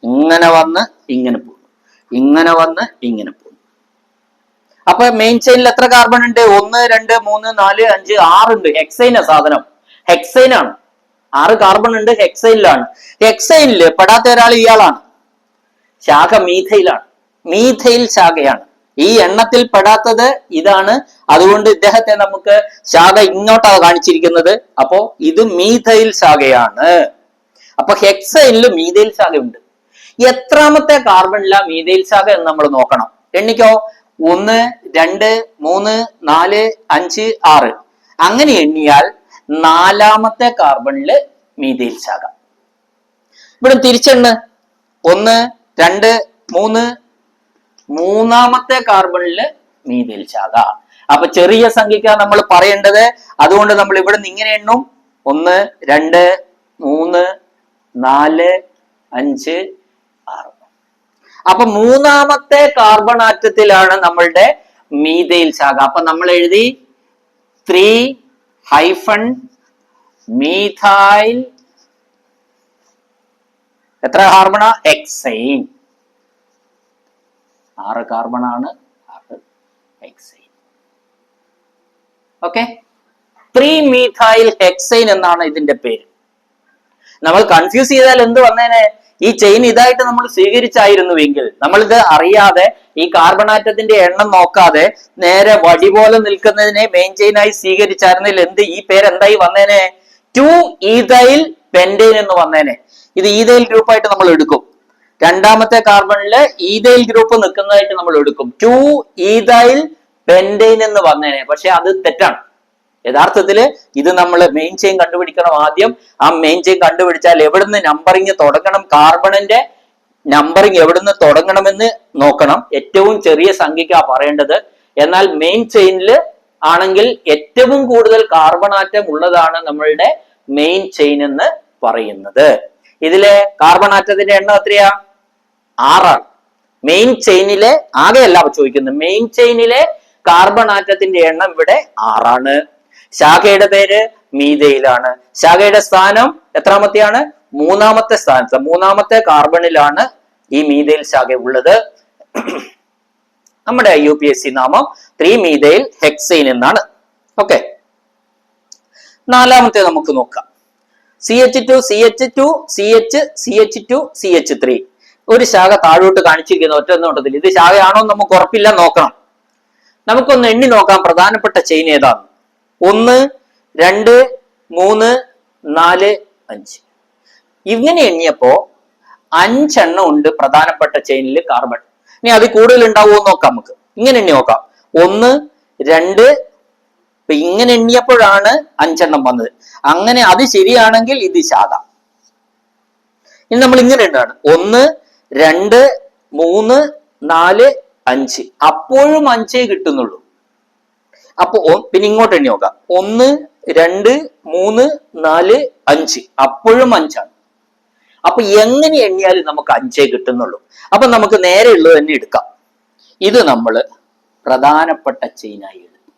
ഇങ്ങനെ വന്ന് ഇങ്ങനെ പോകുന്നു, ഇങ്ങനെ വന്ന് ഇങ്ങനെ പോകുന്നു. അപ്പൊ മെയിൻ ചെയിനിൽ എത്ര കാർബൺ ഉണ്ട്? 1 2 3 4 5 6 ഉണ്ട്. ഹെക്സൈനാ സാധനം, ഹെക്സൈൻ ആണ്. 6 കാർബൺ ഉണ്ട്, ഹെക്സൈനിലാണ്. ഹെക്സൈനില് പെടാത്ത ഒരാൾ ഇയാളാണ്, ശാഖ മീഥൈലാണ്. മീഥൈൽ ശാഖയാണ്. ഈ എണ്ണത്തിൽ പെടാത്തത് ഇതാണ്. അതുകൊണ്ട് ഇദ്ദേഹത്തെ നമുക്ക് ശാഖ ഇങ്ങോട്ടാണ് കാണിച്ചിരിക്കുന്നത്. അപ്പോ ഇത് മീഥൈൽ ശാഖയാണ്. അപ്പൊ ഹെക്സൈനിൽ മീഥൈൽ ശാഖയുണ്ട്. എത്രാമത്തെ കാർബണിലാ മീഥൈൽ ശാഖ എന്ന് നമ്മൾ നോക്കണം. എണ്ണിക്കോ, 1 2 3 4 5 6 അങ്ങനെ എണ്ണിയാൽ 4ാമത്തെ കാർബണില് മീഥൈൽ ശാഖ. ഇവിടെ തിരിച്ചെണ്ണ്, 1 2 3 3ാമത്തെ കാർബണില് മീഥൈൽ ശാഖ. അപ്പൊ ചെറിയ സംഖ്യക്കാണ് നമ്മൾ പറയേണ്ടത്. അതുകൊണ്ട് നമ്മൾ ഇവിടെ നിന്ന് ഇങ്ങനെ എണ്ണും, 1 2 3 4 5 6. അപ്പൊ 3ാമത്തെ കാർബൺ ആറ്റത്തിലാണ് നമ്മളുടെ മീഥൈൽ ശാഖ. അപ്പൊ നമ്മൾ എഴുതി 3-മീഥൈൽ. എത്ര കാർബണാ? ഹെക്സൈൻ. 6 കാർബൺ ആണ്, 6 ഹെക്സൈൻ. ഓക്കെ, 3-മീഥൈൽ ഹെക്സൈൻ എന്നാണ് ഇതിന്റെ പേര്. നമ്മൾ കൺഫ്യൂസ് ചെയ്താൽ എന്ത് വന്നേനെ? ഈ ചെയിൻ ഇതായിട്ട് നമ്മൾ സ്വീകരിച്ചായിരുന്നുവെങ്കിൽ, നമ്മളിത് അറിയാതെ ഈ കാർബൺ ആറ്റത്തിന്റെ എണ്ണം നോക്കാതെ നേരെ വടി പോലെ നിൽക്കുന്നതിനെ മെയിൻ ചെയിനായി സ്വീകരിച്ചായിരുന്നില്ല, എന്ത് ഈ പേര് എന്തായി വന്നേനെ? 2-ഈഥൈൽ പെന്റൈൻ എന്ന് വന്നേനെ. ഇത് ഈഥൈൽ ഗ്രൂപ്പായിട്ട് നമ്മൾ എടുക്കും. 2ാമത്തെ കാർബണില് ഈഥൈൽ ഗ്രൂപ്പ് നിൽക്കുന്നതായിട്ട് നമ്മൾ എടുക്കും. 2-ഈഥൈൽ പെന്റൈൻ എന്ന് വന്നേനെ. പക്ഷെ അത് തെറ്റാണ്. യഥാർത്ഥത്തില് ഇത് നമ്മൾ മെയിൻ ചെയിൻ കണ്ടുപിടിക്കണം ആദ്യം. ആ മെയിൻ ചെയിൻ കണ്ടുപിടിച്ചാൽ എവിടുന്ന് നമ്പറിങ് തുടങ്ങണം, കാർബണിന്റെ നമ്പറിങ് എവിടുന്ന് തുടങ്ങണമെന്ന് നോക്കണം. ഏറ്റവും ചെറിയ സംഖ്യക്കാ പറയേണ്ടത്. എന്നാൽ മെയിൻ ചെയിനിൽ ആണെങ്കിൽ ഏറ്റവും കൂടുതൽ കാർബൺ ആറ്റം ഉള്ളതാണ് നമ്മളുടെ മെയിൻ ചെയിൻ എന്ന് പറയുന്നത്. ഇതിലെ കാർബൺ ആറ്റത്തിന്റെ എണ്ണം എത്രയാ? 6 ആണ്. മെയിൻ ചെയിനിലെ ആകെയല്ല ചോദിക്കുന്നത്, മെയിൻ ചെയിനിലെ കാർബൺ ആറ്റത്തിന്റെ എണ്ണം ഇവിടെ 6 ആണ്. ശാഖയുടെ പേര് മീഥൈലാണ്. ശാഖയുടെ സ്ഥാനം എത്രാമത്തെയാണ്? 3ാമത്തെ സ്ഥാനത്ത്. 3ാമത്തെ കാർബണിലാണ് ഈ മീഥൈൽ ശാഖ ഉള്ളത്. നമ്മുടെ UPSC നാമം 3-മീഥൈൽ ഹെക്സൈൻ എന്നാണ്. ഓക്കെ, 4ാമത്തെ നമുക്ക് നോക്കാം. CH2 CH2 CH CH2 CH3. ഒരു ശാഖ താഴോട്ട് കാണിച്ചിരിക്കുന്ന ഒറ്റ നോട്ടത്തിൽ ഇത് ശാഖയാണോ നമുക്ക് ഉറപ്പില്ല, നോക്കണം. നമുക്കൊന്ന് എണ്ണി നോക്കാം പ്രധാനപ്പെട്ട ചെയിൻ ഏതാണ്. 1 2 3 4 5 ഇങ്ങനെ എണ്ണിയപ്പോ 5 എണ്ണം ഉണ്ട് പ്രധാനപ്പെട്ട ചെയിനിൽ കാർബൺ. ഇനി അത് കൂടുതൽ ഉണ്ടാവുമോ നോക്കാം. നമുക്ക് ഇങ്ങനെ എണ്ണി നോക്കാം. 1 2 ഇങ്ങനെ എണ്ണിയപ്പോഴാണ് 5 എണ്ണം വന്നത്. അങ്ങനെ അത് ശരിയാണെങ്കിൽ ഇത് ശാഖ. ഇനി നമ്മൾ ഇങ്ങനെ എണ്ണാണ്, 1 2 3 4 5 അപ്പോഴും 5 കിട്ടുന്നുള്ളൂ. അപ്പൊ പിന്നെ ഇങ്ങോട്ട് എണ്ണി നോക്കാം, 1 2 3 4 5 അപ്പോഴും 5 ആണ്. അപ്പൊ എങ്ങനെ എണ്ണിയാലും നമുക്ക് 5 കിട്ടുന്നുള്ളൂ. അപ്പൊ നമുക്ക് നേരെ ഉള്ളത് തന്നെ എടുക്കാം. ഇത് നമ്മൾ പ്രധാനപ്പെട്ട ചെയിനായി എടുത്തു.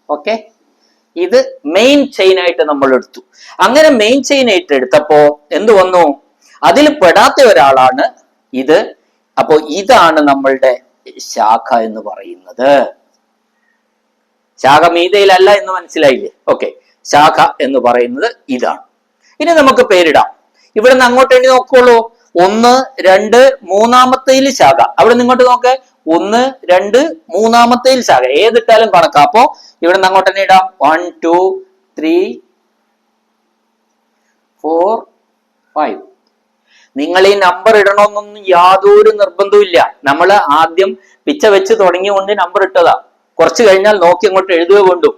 ഓക്കെ, ഇത് മെയിൻ ചെയിൻ ആയിട്ട് നമ്മൾ എടുത്തു. അങ്ങനെ മെയിൻ ചെയിൻ ആയിട്ട് എടുത്തപ്പോ എന്ത് വന്നു? അതിൽ പെടാത്ത ഒരാളാണ് ഇത്. അപ്പോ ഇതാണ് നമ്മളുടെ ശാഖ എന്ന് പറയുന്നത്. ശാഖ മീതയിലല്ല എന്ന് മനസ്സിലായില്ലേ? ഓക്കെ, ശാഖ എന്ന് പറയുന്നത് ഇതാണ്. ഇനി നമുക്ക് പേരിടാം. ഇവിടെ നിന്ന് അങ്ങോട്ട് എണ്ണി നോക്കുള്ളൂ. 1, 2, മൂന്നാമത്തേൽ ശാഖ. അവിടെ നിന്ന് ഇങ്ങോട്ട് നോക്ക്. 1, 2, മൂന്നാമത്തേൽ ശാഖ. ഏതിട്ടാലും കണക്കാം. അപ്പോ ഇവിടെ നിന്ന് അങ്ങോട്ട് തന്നെ ഇടാം. 1, 2, 3, 4, 5. നിങ്ങൾ ഈ നമ്പർ ഇടണമെന്നൊന്നും യാതൊരു നിർബന്ധവും ഇല്ല. നമ്മൾ ആദ്യം പിച്ച വെച്ച് തുടങ്ങിയുകൊണ്ട് നമ്പർ ഇട്ടതാ. കുറച്ച് കഴിഞ്ഞാൽ നോക്കി അങ്ങോട്ട് എഴുതുക കൊണ്ടു.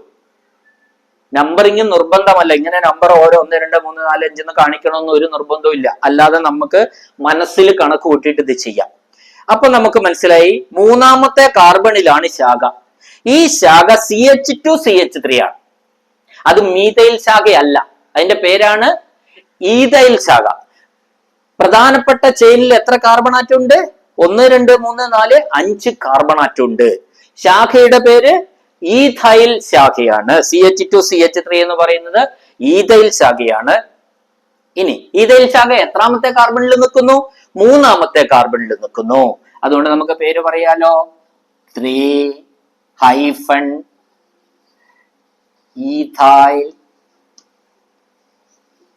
നമ്പറിങ് നിർബന്ധമല്ല. ഇങ്ങനെ നമ്പർ ഓരോ 1, 2, 3, 4, 5 എന്ന് കാണിക്കണമെന്ന് ഒരു നിർബന്ധവും ഇല്ല. അല്ലാതെ നമുക്ക് മനസ്സിൽ കണക്ക് കൂട്ടിയിട്ട് ഇത് ചെയ്യാം. അപ്പൊ നമുക്ക് മനസ്സിലായി, മൂന്നാമത്തെ കാർബണിലാണ് ശാഖ. ഈ ശാഖ CH2CH3 ആണ്. അത് മീഥൈൽ ശാഖയല്ല. അതിന്റെ പേരാണ് ഈഥൈൽ ശാഖ. പ്രധാനപ്പെട്ട ചെയിനിൽ എത്ര കാർബൺ ആറ്റം ഉണ്ട്? 1, 2, 3, 4, 5 കാർബൺ ആറ്റം ഉണ്ട്. ശാഖയുടെ പേര് ഈഥൈൽ ശാഖയാണ്. CH2CH3 എന്ന് പറയുന്നത് ഈഥൈൽ ശാഖയാണ്. ഇനി ഈഥൈൽ ശാഖ എത്രാമത്തെ കാർബണിൽ നിൽക്കുന്നു? മൂന്നാമത്തെ കാർബണിൽ നിൽക്കുന്നു. അതുകൊണ്ട് നമുക്ക് പേര് പറയാലോ, 3-ഈഥൈൽ.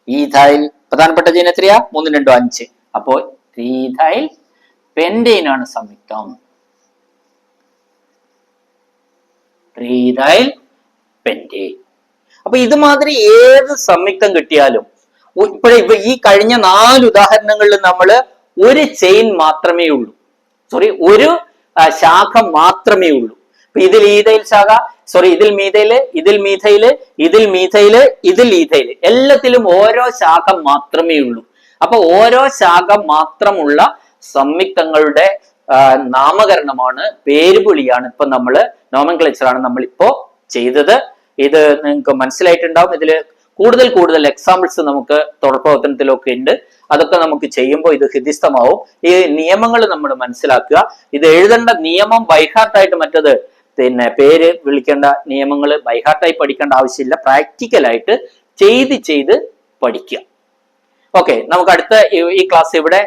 ഈഥൈൽ പ്രധാനപ്പെട്ട ചെയിൻ എത്രയാ? 3, 2, 5. അപ്പോൾ ഈഥൈൽ പെന്റെയ്ൻ ആണ് സംയുക്തം. ഈഥൈൽ പെന്റെയ്ൻ. അപ്പൊ ഇതുമാതിരി ഏത് സംയുക്തം കിട്ടിയാലും ഇപ്പൊ ഈ കഴിഞ്ഞ 4 ഉദാഹരണങ്ങളിൽ നമ്മൾ ഒരു ചെയിൻ മാത്രമേ ഉള്ളൂ, ഒരു ശാഖ മാത്രമേ ഉള്ളൂ. ഇതിൽ ഈഥൈൽ ശാഖ, ഇതിൽ മീഥൈല്, ഇതിൽ മീഥൈല്, ഇതിൽ മീഥൈല്, ഇതിൽ ഈഥൈല്, എല്ലാത്തിലും ഓരോ ശാഖ മാത്രമേ ഉള്ളൂ. അപ്പൊ ഓരോ ശാഖ മാത്രമുള്ള സംയുക്തങ്ങളുടെ നാമകരണമാണ്, പേരുവിളിയാണ് ഇപ്പൊ നമ്മള് നോമൻക്ലേച്ചറാണ് നമ്മളിപ്പോ ചെയ്തത്. ഇത് നിങ്ങൾക്ക് മനസ്സിലായിട്ടുണ്ടാവും. ഇതില് കൂടുതൽ എക്സാമ്പിൾസ് നമുക്ക് തുടർപ്രവർത്തനത്തിലൊക്കെ ഉണ്ട്. അതൊക്കെ നമുക്ക് ചെയ്യുമ്പോൾ ഇത് ഹൃദിസ്ഥമാവും. ഈ നിയമങ്ങൾ നമ്മൾ മനസ്സിലാക്കുക. ഇത് എഴുതേണ്ട നിയമം ബൈഹാർട്ടായിട്ട്, മറ്റത് പേര് വിളിക്കേണ്ട നിയമങ്ങൾ ബൈഹാർട്ടായി പഠിക്കേണ്ട ആവശ്യമില്ല. പ്രാക്ടിക്കലായിട്ട് ചെയ്ത് പഠിക്കുക. ഓക്കെ, നമുക്ക് അടുത്ത ഈ ക്ലാസ് ഇവിടെ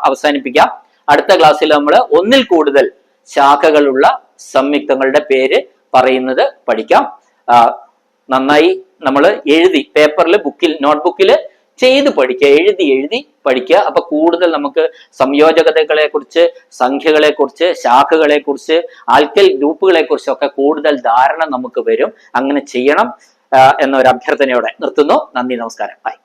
അവസാനിപ്പിക്കാം. അടുത്ത ക്ലാസ്സിൽ നമ്മൾ 1ൽ കൂടുതൽ ശാഖകളുള്ള സംയുക്തങ്ങളുടെ പേര് പറയുന്നത് പഠിക്കാം. നന്നായി നമ്മൾ എഴുതി പേപ്പറിൽ, നോട്ട്ബുക്കിൽ ചെയ്ത് പഠിക്കുക, എഴുതി പഠിക്കുക. അപ്പൊ കൂടുതൽ നമുക്ക് സംയോജകതകളെ കുറിച്ച്, സംഖ്യകളെ കുറിച്ച്, ശാഖകളെ കുറിച്ച്, ആൽക്കൽ ഗ്രൂപ്പുകളെ കുറിച്ചൊക്കെ കൂടുതൽ ധാരണ നമുക്ക് വരും. അങ്ങനെ ചെയ്യണം എന്നൊരു അഭ്യർത്ഥനയോടെ നിർത്തുന്നു. നന്ദി, നമസ്കാരം, ബൈ.